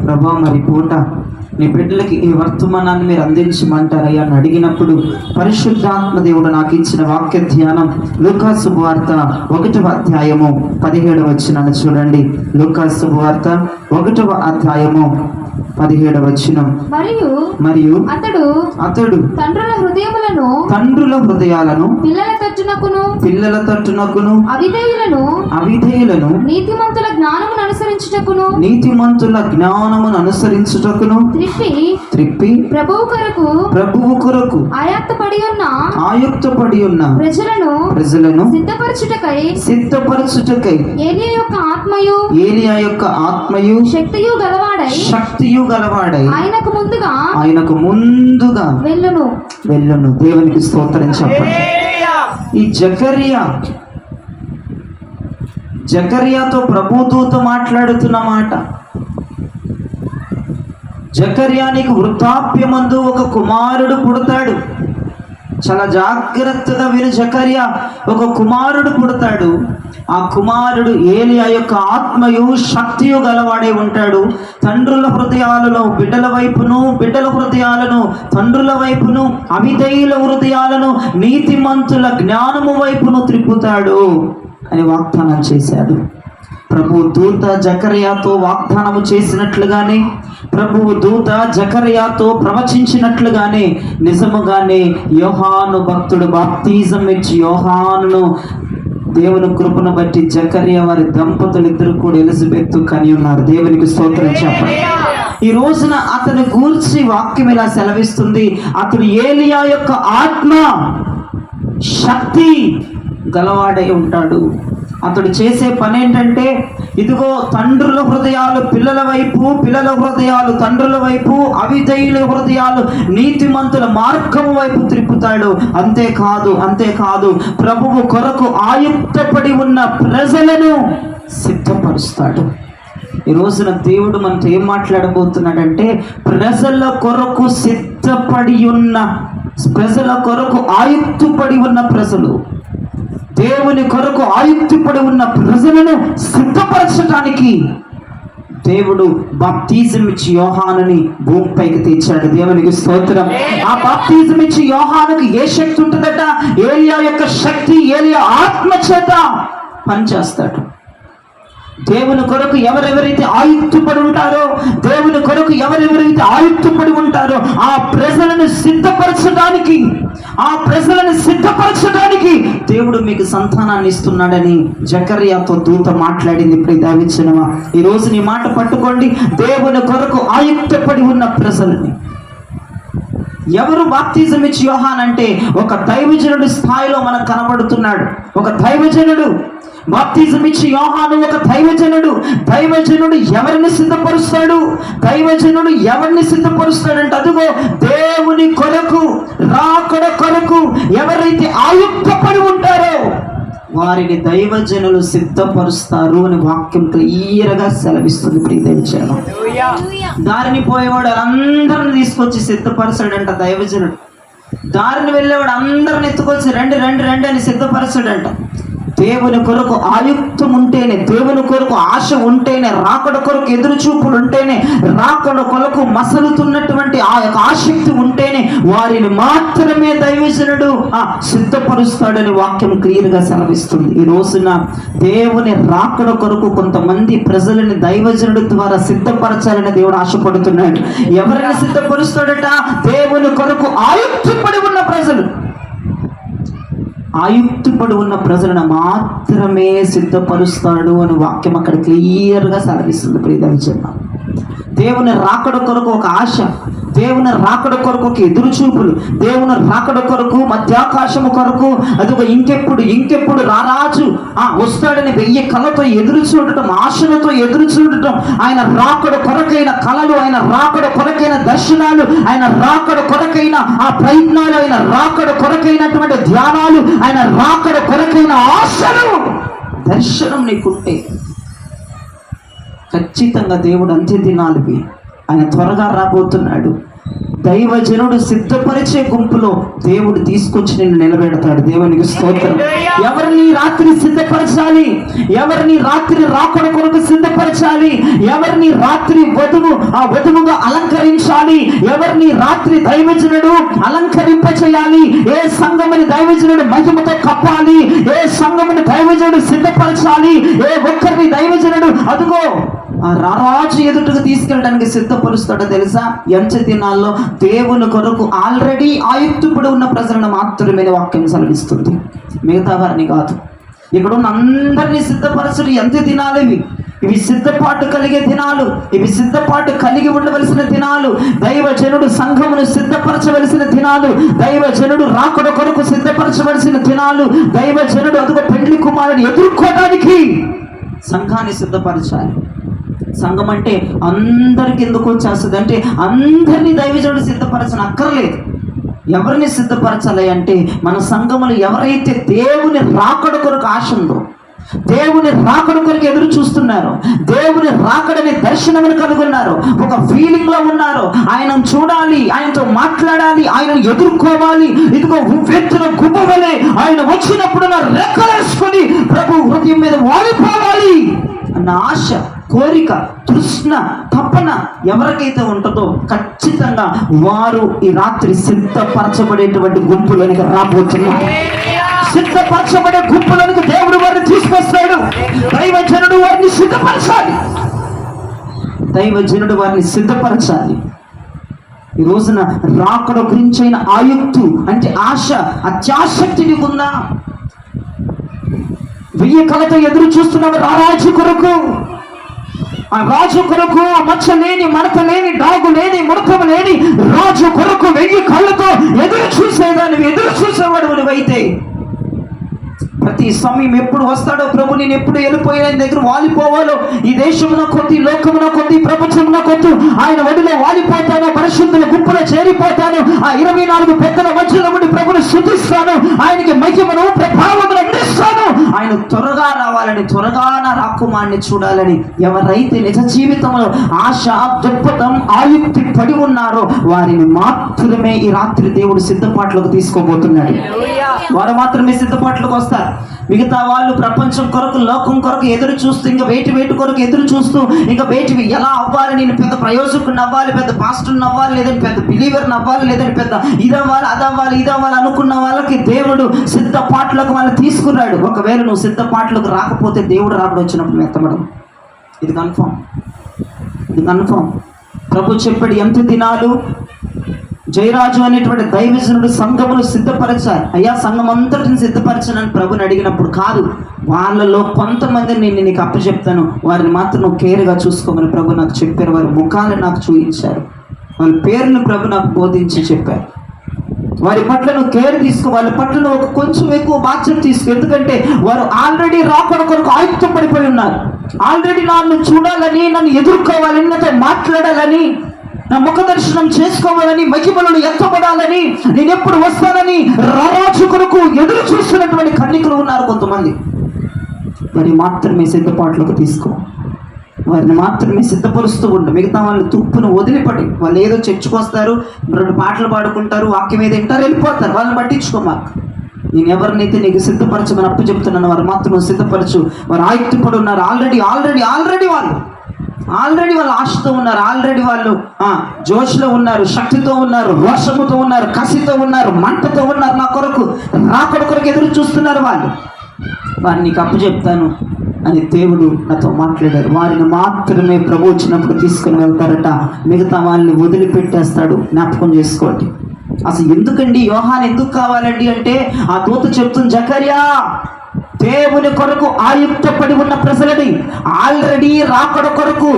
ప్రభా మరి పూట నీ బిడ్డలకి ఈ వర్తమానాన్ని మీరు అందించమంటారయ్యా అని అడిగినప్పుడు పరిశుద్ధాత్మ దేవుడు నాకు ఇచ్చిన వాక్య ధ్యానం లూకా శుభవార్త 1వ అధ్యాయము 17వ వచనాన్ని చూడండి. లూకా శుభవార్త 1వ అధ్యాయము 17వ వచనం. మరియు అతడు తండ్రుల హృదయాలను పిల్లల తట్టునకును అవిధేయులను నీతిమంతుల జ్ఞానమును అనుసరించుటకును త్రిప్పి ప్రభువు కొరకు ఆయుక్తపడి ఉన్న ప్రజలను సిద్ధపరచుటకై ఏలియా యొక్క ఆత్మయు శక్తియు గలవాడై ఆయనకు ముందుగా వెళ్ళును. దేవునికి స్తోత్రం చెప్పండి. ఈ జకర్యాతో ప్రభుదూత మాట్లాడుతున్న మాట, జకర్యానికి వృద్ధాప్యమందు ఒక కుమారుడు పుడతాడు. చాలా జాగ్రత్తగా విను జకర్యా, ఒక కుమారుడు పుడతాడు. ఆ కుమారుడు ఏలియా యొక్క ఆత్మయు శక్తియు గలవాడే ఉంటాడు. తండ్రుల హృదయాలను బిడ్డల వైపును, బిడ్డల హృదయాలను తండ్రుల వైపును, అవిధేయుల హృదయాలను నీతిమంతుల జ్ఞానము వైపును త్రిప్పుతాడు అని వాగ్దానం చేశాడు. ప్రభు దూత జకర్యాతో వాగ్దానము చేసినట్లుగానే, ప్రభువు దూత జకర్యాతో ప్రవచించినట్లుగానే నిజముగానే యోహాను భక్తుడు బాప్తిజం ఇచ్చి యోహానును దేవుని కృపను బట్టి జకర్యా వారి దంపతులు ఇద్దరు కూడా ఎలిజబెత్ కని ఉన్నారు. దేవునికి స్తోత్రం చెప్పండి. ఈ రోజున అతని గూర్చి వాక్యం ఇలా సెలవిస్తుంది, అతడు ఏలియా యొక్క ఆత్మ శక్తి గలవాడై ఉంటాడు. అతడు చేసే పని ఏంటంటే, ఇదిగో తండ్రుల హృదయాలు పిల్లల వైపు, పిల్లల హృదయాలు తండ్రుల వైపు, అవిధేయుల హృదయాలు నీతిమంతుల మార్గం వైపు త్రిప్పుతాడు. అంతేకాదు ప్రభువు కొరకు ఆయుక్తపడి ఉన్న ప్రజలను సిద్ధపరుస్తాడు. ఈ రోజున దేవుడు మనతో ఏం మాట్లాడబోతున్నాడంటే, ప్రజల కొరకు సిద్ధపడి ఉన్న, ప్రజల కొరకు ఆయుక్తపడి ఉన్న ప్రజలు, దేవుని కొరకు ఆయుక్తపడి ఉన్న ప్రజలను సిద్ధపరచడానికి దేవుడు బాప్తిజం ఇచ్చి యోహానుని భూమిపైకి తెచ్చాడు. దేవునికి స్తోత్రం. ఆ బాప్తిజం ఇచ్చి యోహానుకి ఏ శక్తి ఉంటుందట? ఏలియా యొక్క శక్తి, ఏలియా ఆత్మ చేత పనిచేస్తాడు. దేవుని కొరకు ఎవరెవరైతే ఆయుక్తపడి ఉంటారో, దేవుని కొరకు ఎవరెవరైతే ఆయుక్తపడి ఉంటారో ఆ ప్రజలను సిద్ధపరచడానికి దేవుడు మీకు సంతానాన్ని ఇస్తున్నాడని జకర్యాతో దూత మాట్లాడింది. ఇప్పుడు దావించినవా, ఈ రోజు నీ మాట పట్టుకోండి. దేవుని కొరకు ఆయుక్తపడి ఉన్న ప్రజలని ఎవరు బాప్తిజం ఇచ్చి యోహాన్ అంటే ఒక దైవజనుడి స్థాయిలో మనకు కనబడుతున్నాడు. ఒక దైవజనుడు బాప్తిజం ఇచ్చి యోహాను ఒక దైవజనుడు. దైవజనుడు ఎవరిని సిద్ధపరుస్తాడు? దైవజనుడు ఎవరిని సిద్ధపరుస్తాడంటే, అదిగో దేవుని కొరకు, రాకడ కొరకు ఎవరైతే ఆయుక్తపడి ఉంటారో వారిని దైవజనులు సిద్ధపరుస్తారు అని వాక్యం క్లియర్గా సెలవిస్తుంది. ప్రియదేవచనం, దారిని పోయేవాడు అందరిని తీసుకొచ్చి సిద్ధపరచాడంట దైవజనుడు. దారిని వెళ్ళేవాడు అందరిని ఎత్తుకొచ్చి రండి రండి రండి అని సిద్ధపరచాడంట. దేవుని కొరకు ఆయుక్తం ఉంటేనే, దేవుని కొరకు ఆశ ఉంటేనే, రాకడ కొరకు ఎదురుచూపులు ఉంటేనే, రాకడ కొరకు మసలుతున్నటువంటి ఆ యొక్క ఆసక్తి ఉంటేనే వారిని మాత్రమే దైవజనుడు సిద్ధపరుస్తాడని వాక్యం క్లియర్గా సెలవిస్తుంది. ఈ రోజున దేవుని రాకడ కొరకు కొంతమంది ప్రజలని దైవజనుడి ద్వారా సిద్ధపరచాలని దేవుడు ఆశపడుతున్నాడు. ఎవరిని సిద్ధపరుస్తాడట? దేవుని కొరకు ఆయుక్తపడి ఉన్న ప్రజలు. ఆయుక్తపడి ఉన్న ప్రజలను మాత్రమే సిద్ధపరుస్తాడు అని వాక్యం అక్కడ క్లియర్గా సెలవిస్తుంది. ప్రియదవిచన, దేవుని రాకడ కొరకు ఒక ఆశ, దేవుని రాకడ కొరకు ఒక ఎదురుచూపులు, దేవుని రాకడ కొరకు మధ్యాకాశము కొరకు అదొక ఇంకెప్పుడు రారాజు వస్తాడని 1000 కళ్ళతో ఎదురు చూడటం, ఆశలతో ఎదురు చూడటం, ఆయన రాకడ కొరకైన కళలు, ఆయన రాకడ కొరకైన దర్శనాలు, ఆయన రాకడ కొరకైన ఆ ప్రయత్నాలు, ఆయన రాకడ కొరకైనటువంటి ధ్యానాలు, ఆయన రాకడ కొరకైన ఆశలు, దర్శనం నీకుంటే ఖచ్చితంగా దేవుడు అంత్య దినాలకి ఆయన త్వరగా రాబోతున్నాడు. దైవజనుడు సిద్ధపరిచే గుంపులో దేవుడు తీసుకొచ్చి నిన్ను నిలబెడతాడు. దేవునికి స్తోత్రం. ఎవరిని రాత్రి సిద్ధపరచాలి, ఎవరిని రాత్రి రాకడ కొరకు సిద్ధపరచాలి, ఎవరిని రాత్రి ఆ వధువుగా అలంకరించాలి, ఎవరిని రాత్రి దైవజనుడు అలంకరింప చేయాలి, ఏ సంఘముని దైవజనుడు మహిమతో కప్పాలి, ఏ సంఘముని దైవజనుడు సిద్ధపరచాలి, ఏ ఒక్కరిని దైవజనుడు అదుగో ఆ రారాజు ఎదుటకు తీసుకెళ్ళడానికి సిద్ధపరుస్తాడో తెలుసా? ఎంచ దినాల్లో దేవుని కొరకు ఆల్రెడీ ఆయుక్తుపడి ఉన్న ప్రజలను మాత్రమే వాక్యం సెలవిస్తుంది, మిగతా వారిని కాదు. ఇక్కడ ఉన్న అందరినీ సిద్ధపరచడు. ఎంత దినాలు ఇవి సిద్ధపాటు కలిగే దినాలు, ఇవి సిద్ధపాటు కలిగి ఉండవలసిన దినాలు. దైవజనుడు సంఘమును సిద్ధపరచవలసిన దినాలు, దైవజనుడు రాకడ కొరకు సిద్ధపరచవలసిన దినాలు, దైవజనుడు అదుగో పెళ్లి కుమారుని ఎదుర్కోవడానికి సంఘాన్ని సిద్ధపరచాలి. సంఘం అంటే అందరికి ఎందుకు వచ్చేస్తుంది అంటే అందరినీ దైవజనుడు సిద్ధపరచని అక్కర్లేదు. ఎవరిని సిద్ధపరచాలి అంటే మన సంఘములు ఎవరైతే దేవుని రాకడ కొరకు ఆశ ఉందో, దేవుని రాకడ కొరకు ఎదురు చూస్తున్నారు, దేవుని రాకడని దర్శనమును కనుగొన్నారు, ఒక ఫీలింగ్ లో ఉన్నారు, ఆయనను చూడాలి, ఆయనతో మాట్లాడాలి, ఆయనను ఎదుర్కోవాలి, ఇదిగో ఉవ్వెత్తున గుబ్బవలే ఆయన వచ్చినప్పుడు నా రెక్కలేసుకొని ప్రభు హృదయం మీద వాలిపోవాలి అన్న ఆశ, కోరిక, తృష్ణ, తపన ఎవరికైతే ఉంటుందో ఖచ్చితంగా వారు ఈ రాత్రి సిద్ధపరచబడేటువంటి గుంపులోనికి రాబోతున్నారు. సిద్ధపరచబడే గుంపులోనికి దేవుడు వారిని తీసుకొస్తాడు. దైవజనుడు వారిని సిద్ధపరచాలి, దైవజనుడు వారిని సిద్ధపరచాలి. ఈ రోజున రాకడ గురించైన ఆయుక్తు అంటే ఆశ, అత్యాసక్తి నీకుందా? 1000 కళ్ళతో ఎదురు చూస్తున్నాడు రారాజు కొరకు, ఆ రాజు కొరకు, ఆ మచ్చ లేని, మడత లేని, డాగు లేని, ముడతము లేని రాజు కొరకు 1000 కళ్ళతో ఎదురు చూసేదాన్ని, ఎదురు చూసేవాడు నువ్వైతే ప్రతి సమయం ఎప్పుడు వస్తాడో ప్రభు, నేను ఎప్పుడు వెళ్ళిపోయి ఆయన దగ్గర వాలిపోవాలో, ఈ దేశమున కొద్ది, లోకమున కొద్ది, ప్రపంచమున కొద్ది ఆయన ఒడిలో వాలిపోతాను, పరిశుద్ధుల గుంపులో చేరిపోతాను, ఆ 24 పెద్దల మధ్యలో ఉండి ప్రభుని స్తుతిస్తాను, ఆయనకి మహిమను ప్రభావమును అందిస్తాను. ఆయన త్వరగా రావాలని, త్వరగా నా రాకుమాన్ని చూడాలని ఎవరైతే నిజ జీవితంలో ఆశ, దృక్పథం, ఆయుక్తి పడి ఉన్నారో వారిని మాత్రమే ఈ రాత్రి దేవుడు సిద్ధపాట్లకు తీసుకోబోతున్నాడు. వారు మాత్రమే సిద్ధపాట్లకు వస్తారు. మిగతా వాళ్ళు ప్రపంచం కొరకు, లోకం కొరకు ఎదురు చూస్తూ, ఇంకా వేటి కొరకు ఎదురు చూస్తూ, ఇంకా వేటివి ఎలా అవ్వాలి, నేను పెద్ద ప్రయోజకుడిని అవ్వాలి, పెద్ద పాస్టర్ని అవ్వాలి, లేదంటే పెద్ద బిలీవర్ని అవ్వాలి, లేదంటే పెద్ద ఇదవ్వాలి, అదవ్వాలి, ఇదవ్వాలి అనుకున్న వాళ్ళకి దేవుడు సిద్ధపాట్లకు వాళ్ళని తీసుకున్నాడు. ఒకవేళ నువ్వు సిద్ధపాట్లకు రాకపోతే దేవుడు రాకడ వచ్చినప్పుడు మెత్తబడం, ఇది కన్ఫామ్, ఇది కన్ఫామ్. ప్రభు చెప్పాడు, ఎంత దినాలు జయరాజు అనేటువంటి దైవజనుడు సంఘమును సిద్ధపరచాలి. అయ్యా సంఘం అంతటిని సిద్ధపరచాలని ప్రభుని అడిగినప్పుడు కాదు, వాళ్ళలో కొంతమందిని నేను నీకు అప్పచెప్తాను, వారిని మాత్రం నువ్వు కేర్గా చూసుకోమని ప్రభు నాకు చెప్పారు. వారి ముఖాలు నాకు చూపించారు, వాళ్ళ పేర్లను ప్రభు నాకు బోధించి చెప్పారు. వారి పట్ల నువ్వు కేర్ తీసుకో, వాళ్ళ పట్ల నువ్వు కొంచెం ఎక్కువ బాధ్యత తీసుకో. ఎందుకంటే వారు ఆల్రెడీ రాకడ కొరకు ఆయుక్తం పడిపోయి ఉన్నారు. ఆల్రెడీ నన్ను చూడాలని, నన్ను ఎదుర్కోవాలని, నాతో మాట్లాడాలని, నా ముఖ దర్శనం చేసుకోవాలని, మహిమలను ఎత్తబడాలని, నేను ఎప్పుడు వస్తానని రారాజు కొరకు ఎదురు చూస్తున్నటువంటి కన్నికలు ఉన్నారు కొంతమంది. వారిని మాత్రమే సిద్ధపాట్లకు తీసుకో, వారిని మాత్రమే సిద్ధపరుస్తూ ఉండు. మిగతా వాళ్ళని తుప్పును వదిలిపడి, వాళ్ళు ఏదో చర్చకొస్తారు, 2 పాటలు పాడుకుంటారు, వాక్యం ఏదో వింటారు, వెళ్ళిపోతారు, వాళ్ళని పట్టించుకో. మాకు నేను ఎవరినైతే నీకు సిద్ధపరచమని అప్పు చెప్తున్నాను వారు మాత్రం సిద్ధపరచు. వారు ఆయుక్తిపడి ఉన్నారు, ఆల్రెడీ వాళ్ళు ఆశతో ఉన్నారు, ఆల్రెడీ వాళ్ళు జోష్లో ఉన్నారు, శక్తితో ఉన్నారు, రోషముతో ఉన్నారు, కసితో ఉన్నారు, మంటతో ఉన్నారు. నా కొరకు రాకడ కొరకు ఎదురు చూస్తున్నారు. వారిని నీకు అప్పు చెప్తాను అని దేవుడు నాతో మాట్లాడారు. వారిని మాత్రమే ప్రభు వచ్చినప్పుడు తీసుకుని వెళ్తారట, మిగతా వాళ్ళని వదిలిపెట్టేస్తాడు. జ్ఞాపకం చేసుకోండి. అసలు ఎందుకండి యోహాను ఎందుకు కావాలండి అంటే, ఆ దూత చెప్తుంది, జకర్యా దేవుని కొరకు ఆయుక్తపడి ఉన్న ప్రజలని ఆల్రెడీ రాకడ కొరకు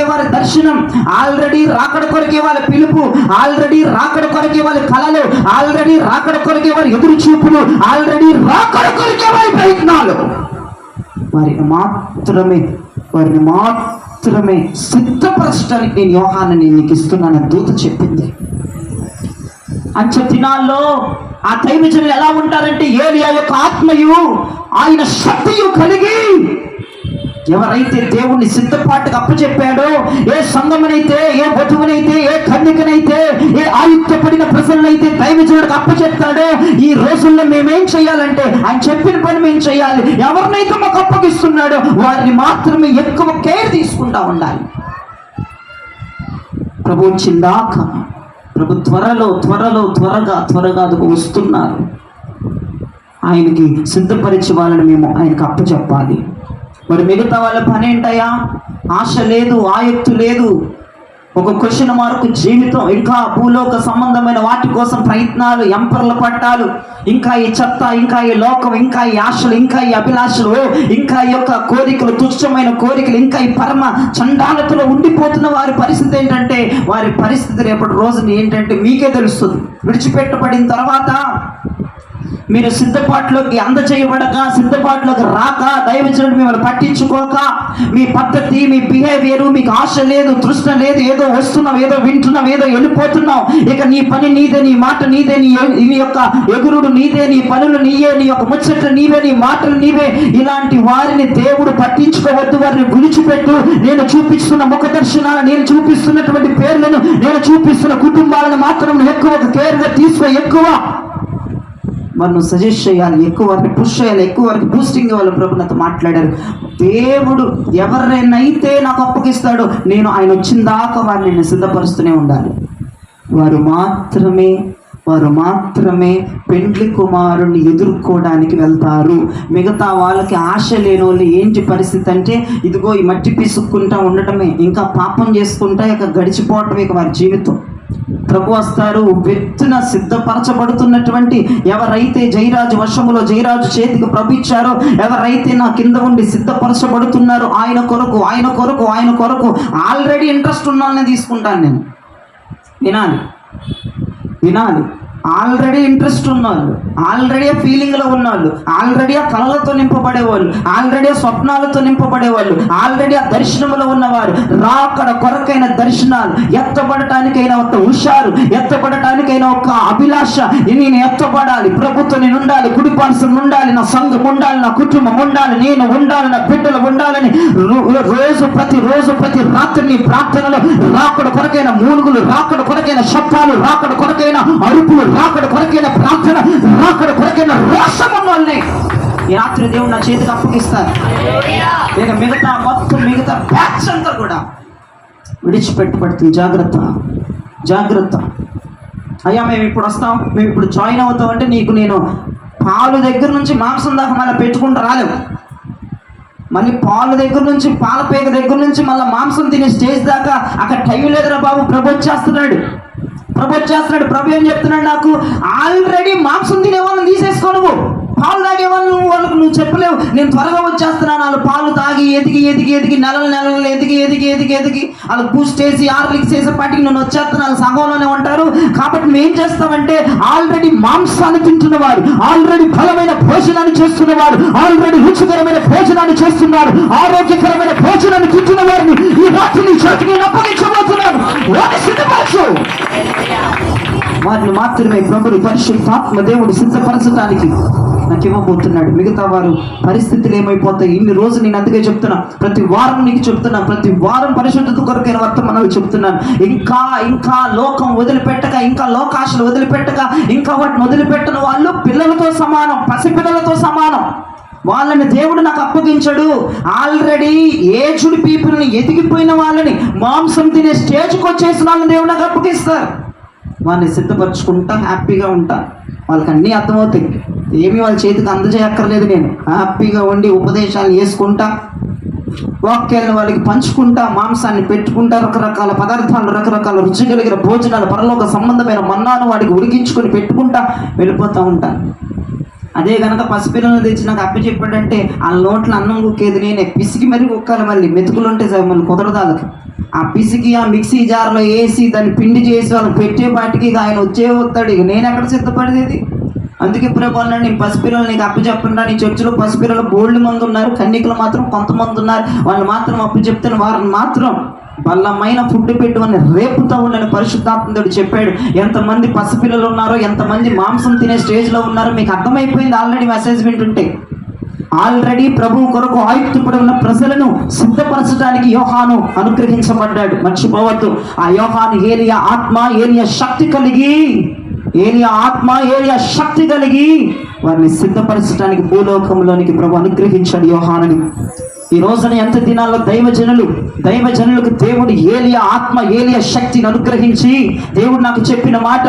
వారి దర్శనం, ఆల్రెడీ రాకడ కొరకే వాళ్ళ పిలుపు, ఆల్రెడీ రాకడ కొరకే వాళ్ళ కళలు, ఆల్రెడీ రాకడ కొరకే వారి ఎదురు చూపులు, ఆల్రెడీ రాకడ కొరకే వారి ప్రయత్నాలు, వారిని మాత్రమే సిద్ధపరచడానికి నేను యోహానుని నీకు ఇస్తున్నాను దూత చెప్పింది. అంచె దినాల్లో ఆ దైవజనులు ఎలా ఉంటారంటే, ఏలియా యొక్క ఆత్మయు ఆయన శక్తియు కలిగి ఎవరైతే దేవుణ్ణి సిద్ధపాటుకు అప్పచెప్పాడో, ఏ సంఘమునైతే, ఏ వధువునైతే, ఏ కన్యకనైతే, ఏ ఆయుక్తపడిన ప్రజలనైతే దైవజనుడికి అప్పచెప్తాడో, ఈ రోజుల్లో మేమేం చేయాలంటే ఆయన చెప్పిన పని మేము చేయాలి. ఎవరినైతే మాకు అప్పగిస్తున్నాడో వారిని మాత్రమే ఎక్కువ కేర్ తీసుకుంటా ఉండాలి. ప్రభు వచ్చిందాక, ప్రభు త్వరగా అదుకు వస్తున్నారు. ఆయనకి సిద్ధపరిచే వాళ్ళని మేము ఆయనకు అప్పచెప్పాలి. మరి మిగతా వాళ్ళ పని ఏంటయ్యా? ఆశ లేదు, ఆయుక్తు లేదు, ఒక క్వశ్చన్ మార్క్ జీవితం, ఇంకా భూలోక సంబంధమైన వాటి కోసం ప్రయత్నాలు, ఎంపర్ల పట్టాలు, ఇంకా ఈ చెత్త, ఇంకా ఈ లోకం, ఇంకా ఈ ఆశలు, ఇంకా ఈ అభిలాషలు, ఇంకా ఈ యొక్క కోరికలు, తుచ్చమైన కోరికలు, ఇంకా ఈ పరమ చండాలతలో ఉండిపోతున్న వారి పరిస్థితి ఏంటంటే, వారి పరిస్థితి రేపటి రోజున ఏంటంటే మీకే తెలుస్తుంది. విడిచిపెట్టబడిన తర్వాత మీరు సిద్ధపాటులోకి అందజేయబడక, సిద్ధపాటులోకి రాక, దైవజనుడు మిమ్మల్ని పట్టించుకోక, మీ పద్ధతి, మీ బిహేవియర్, మీకు ఆశ లేదు, తృష్ణ లేదు, ఏదో వస్తున్నావు, ఏదో వింటున్నావు, ఏదో వెళ్ళిపోతున్నావు, ఇక నీ పని నీదే, నీ మాట నీదే, నీ యొక్క ఎగురుడు నీదే, నీ పనులు నీయే, నీ యొక్క ముచ్చట్లు నీవే, నీ మాటలు నీవే. ఇలాంటి వారిని దేవుడు పట్టించుకోవద్దు. వారిని విడిచిపెట్టు. నేను చూపిస్తున్న ముఖ దర్శనాలు, నేను చూపిస్తున్నటువంటి పేర్లను, నేను చూపిస్తున్న కుటుంబాలను మాత్రం ఎక్కువ కేర్గా తీసుకో. ఎక్కువ మరి నువ్వు సజెస్ట్ చేయాలి, ఎక్కువ వారిని పుష్ చేయాలి, ఎక్కువ వారికి బూస్టింగ్ ఇవ్వాలి. ప్రభు నాతో మాట్లాడారు. దేవుడు ఎవరినైతే నాకు అప్పగిస్తాడో నేను ఆయన వచ్చిన దాకా వారిని నేను సిద్ధపరుస్తూనే ఉండాలి. వారు మాత్రమే పెండ్లి కుమారుని ఎదుర్కోవడానికి వెళ్తారు. మిగతా వాళ్ళకి ఆశ లేని వాళ్ళు ఏంటి పరిస్థితి అంటే, ఇదిగో ఈ మట్టి పిసుక్కుంటా ఉండటమే, ఇంకా పాపం చేసుకుంటా ఇక గడిచిపోవటమే ఇక వారి జీవితం. ప్రభు వస్తారు. వ్యక్తిన సిద్ధపరచబడుతున్నటువంటి ఎవరైతే జయరాజు వశములో, జయరాజు చేతికి ప్రభు ఇచ్చారో, ఎవరైతే నా కింద ఉండి సిద్ధపరచబడుతున్నారో ఆయన కొరకు ఆల్రెడీ ఇంట్రెస్ట్ ఉన్న వాళ్ళని తీసుకుంటాను నేను. వినాలి. ఆల్రెడీ ఇంట్రెస్ట్ ఉన్నవాళ్ళు, ఆల్రెడీ ఫీలింగ్లో ఉన్నవాళ్ళు, ఆల్రెడీ ఆ కళలతో నింపబడేవాళ్ళు, ఆల్రెడీ ఆ స్వప్నాలతో నింపబడేవాళ్ళు, ఆల్రెడీ ఆ దర్శనంలో ఉన్నవారు, రాకడ కొరకైన దర్శనాలు, ఎత్తబడటానికైనా ఒక హుషారు, ఎత్తబడటానికైనా ఒక అభిలాష. నేను ఎత్తబడాలి, ప్రభుత్వం నేను ఉండాలి, కుడిపార్శ్వం ఉండాలి, నా సంఘం ఉండాలి, నా కుటుంబం ఉండాలి, నేను ఉండాలి, నా బిడ్డలు ఉండాలని ప్రతి రాత్రి ప్రార్థనలో రాకడ కొరకైన మూలుగులు, రాకడ కొరకైన శబ్దాలు, రాకడ కొరకైన అరుపులు, రాకడ కొరకైన ప్రార్థన, రాకడ కొరకైన రోషం వాళ్ళని ఈ రాత్రి దేవుడు నా చేతికి అప్పగిస్తారు. ఇక మిగతా బ్యాచ్ అంతా కూడా విడిచిపెట్టబడుతుంది. జాగ్రత్త. అయ్యా మేము ఇప్పుడు వస్తాం, మేము ఇప్పుడు జాయిన్ అవుతాం అంటే నీకు నేను పాలు దగ్గర నుంచి మాంసం దాకా మళ్ళీ పెట్టుకుంటూ రాలేము. మళ్ళీ పాలు దగ్గర నుంచి, పాల పేక దగ్గర నుంచి మళ్ళీ మాంసం తినే స్టేజ్ దాకా అక్కడ టైం లేదురా బాబు. ప్రభు వచ్చేస్తున్నాడు. ప్రభు ఏం చెప్తున్నాడు, నాకు ఆల్రెడీ మాంసం తినే వాళ్ళని తీసేసుకో, నువ్వు పాలు తాగే వాళ్ళకు నువ్వు చెప్పలేవు, నేను త్వరగా వచ్చేస్తున్నాను. వాళ్ళు పాలు తాగి ఎదిగి నెలలు ఎదిగి వాళ్ళకి బూస్ట్ చేసి ఆర్లిక్స్ చేసేపాటికి నేను వచ్చేస్తున్నాను, సంఘంలోనే ఉంటారు. కాబట్టి మేము ఏం చేస్తామంటే, ఆల్రెడీ మాంసాన్ని తింటున్నవారు, ఆల్రెడీ బలమైన భోజనాన్ని చేస్తున్నవారు, ఆల్రెడీ రుచికరమైన భోజనాన్ని చేస్తున్నారు, ఆరోగ్యకరమైన భోజనాన్ని తింటున్న వారిని ఈ రాత్రి నీ చేతికి నేను అప్పగించబోతున్నాను. వారిని మాత్రమే ప్రభుని పరిశుద్ధాత్మ దేవుడు సిద్ధపరచడానికి నాకు ఇవ్వబోతున్నాడు. మిగతా వారు పరిస్థితులు ఏమైపోతాయి? ఇన్ని రోజులు నేను అందుకే చెప్తున్నా, ప్రతి వారం నీకు చెప్తున్నా, ప్రతి వారం పరిశుద్ధత కొరకైన వర్తమానాలు చెప్తున్నాను. ఇంకా లోకం వదిలిపెట్టక, ఇంకా లోకాశలు వదిలిపెట్టక, ఇంకా వాటిని వదిలిపెట్టని వాళ్ళు పిల్లలతో సమానం, పసిపిల్లలతో సమానం. వాళ్ళని దేవుడు నాకు అప్పగించడు. ఆల్రెడీ ఏజ్డ్ పీపుల్ని, ఎదిగిపోయిన వాళ్ళని, మాంసం తినే స్టేజ్కి వచ్చేసిన వాళ్ళని దేవుడు నాకు అప్పగిస్తారు. వాళ్ళని సిద్ధపరచుకుంటా హ్యాపీగా ఉంటా. వాళ్ళకి అన్నీ అర్థమవుతాయి, ఏమీ వాళ్ళ చేతికి అందజేయక్కర్లేదు. నేను హ్యాపీగా ఉండి ఉపదేశాలు చేసుకుంటా, వాక్యాలను వాళ్ళకి పంచుకుంటా, మాంసాన్ని పెట్టుకుంటా, రకరకాల పదార్థాలు, రకరకాల రుచి కలిగిన భోజనాలు, పరలోక సంబంధమైన మన్నాను వాడికి ఉడికించుకొని పెట్టుకుంటా వెళ్ళిపోతూ ఉంటాను. అదే కనుక పసిపిల్లలు తెచ్చి నాకు అప్పి చెప్పాడంటే ఆ నోట్లో అన్నం కుక్కేది నేనే. పిసికి మరీ కుక్కాలి, మళ్ళీ మెతుకులు ఉంటే మళ్ళీ కుదరదు వాళ్ళకి. ఆ పిసికి ఆ మిక్సీ జార్లో వేసి దాన్ని పిండి చేసి వాళ్ళకి పెట్టేపాటికి ఆయన వస్తాడు. ఇక నేను ఎక్కడ సిద్ధపడేది? అందుకే ప్రభు నేను పసిపిల్లలు నీకు అప్పు చెప్పండా, నీ చర్చిలో పసిపిల్లలు బోల్డ్ మంది ఉన్నారు, కన్నికలు మాత్రం కొంతమంది ఉన్నారు, వాళ్ళు మాత్రం అప్పు చెప్తాను, వారిని మాత్రం బలమైన ఫుడ్ పెట్టుకుని రేపుతో ఉండని పరిశుద్ధాత్ముడు చెప్పాడు. ఎంతమంది పసిపిల్లలు ఉన్నారో, ఎంతమంది మాంసం తినే స్టేజ్లో ఉన్నారో మీకు అర్థమైపోయింది ఆల్రెడీ మెసేజ్ వింటుంటే. ఆల్రెడీ ప్రభు కొరకు ఆయుక్తపడి ఉన్న ప్రజలను సిద్ధపరచడానికి యోహాను అనుగ్రహించబడ్డాడు. మర్చిపోవద్దు, ఆ యోహాను ఏలియా ఆత్మ ఏలియా శక్తి కలిగి వారిని సిద్ధపరచడానికి భూలోకంలోనికి ప్రభు అనుగ్రహించాడు యోహానుని. ఈ రోజున ఎంత దినాల్లో దైవజనులకు దేవుడు ఏలియా ఆత్మ ఏలియా శక్తిని అనుగ్రహించి, దేవుడు నాకు చెప్పిన మాట,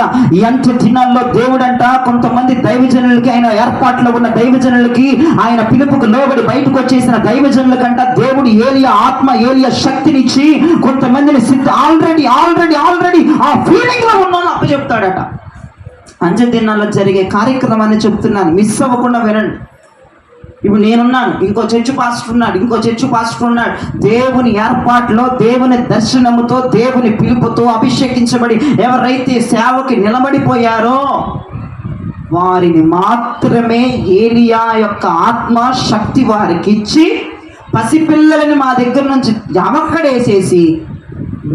ఎంత దినాల్లో దేవుడంట కొంతమంది దైవజనులకి, ఆయన ఏర్పాట్లో ఉన్న దైవజనులకి, ఆయన పిలుపుకు లోబడి బయటకు వచ్చేసిన దైవజనులకంట దేవుడు ఏలియా ఆత్మ ఏలియా శక్తినిచ్చి కొంతమందిని ఆల్రెడీ ఆ ఫీలింగ్ లో ఉన్న అప్పచెప్తాడట. అంచె దినాల్లో జరిగే కార్యక్రమాన్ని చెప్తున్నాను, మిస్ అవ్వకుండా వినండి. ఇప్పుడు నేనున్నాను, ఇంకో చర్చ్ పాస్టర్ ఉన్నాడు. దేవుని ఏర్పాటులో, దేవుని దర్శనముతో, దేవుని పిలుపుతో అభిషేకించబడి ఎవరైతే సేవకి నిలబడిపోయారో వారిని మాత్రమే ఏలియా యొక్క ఆత్మ శక్తి వారికి ఇచ్చి, పసిపిల్లలని మా దగ్గర నుంచి అమక్కడేసేసి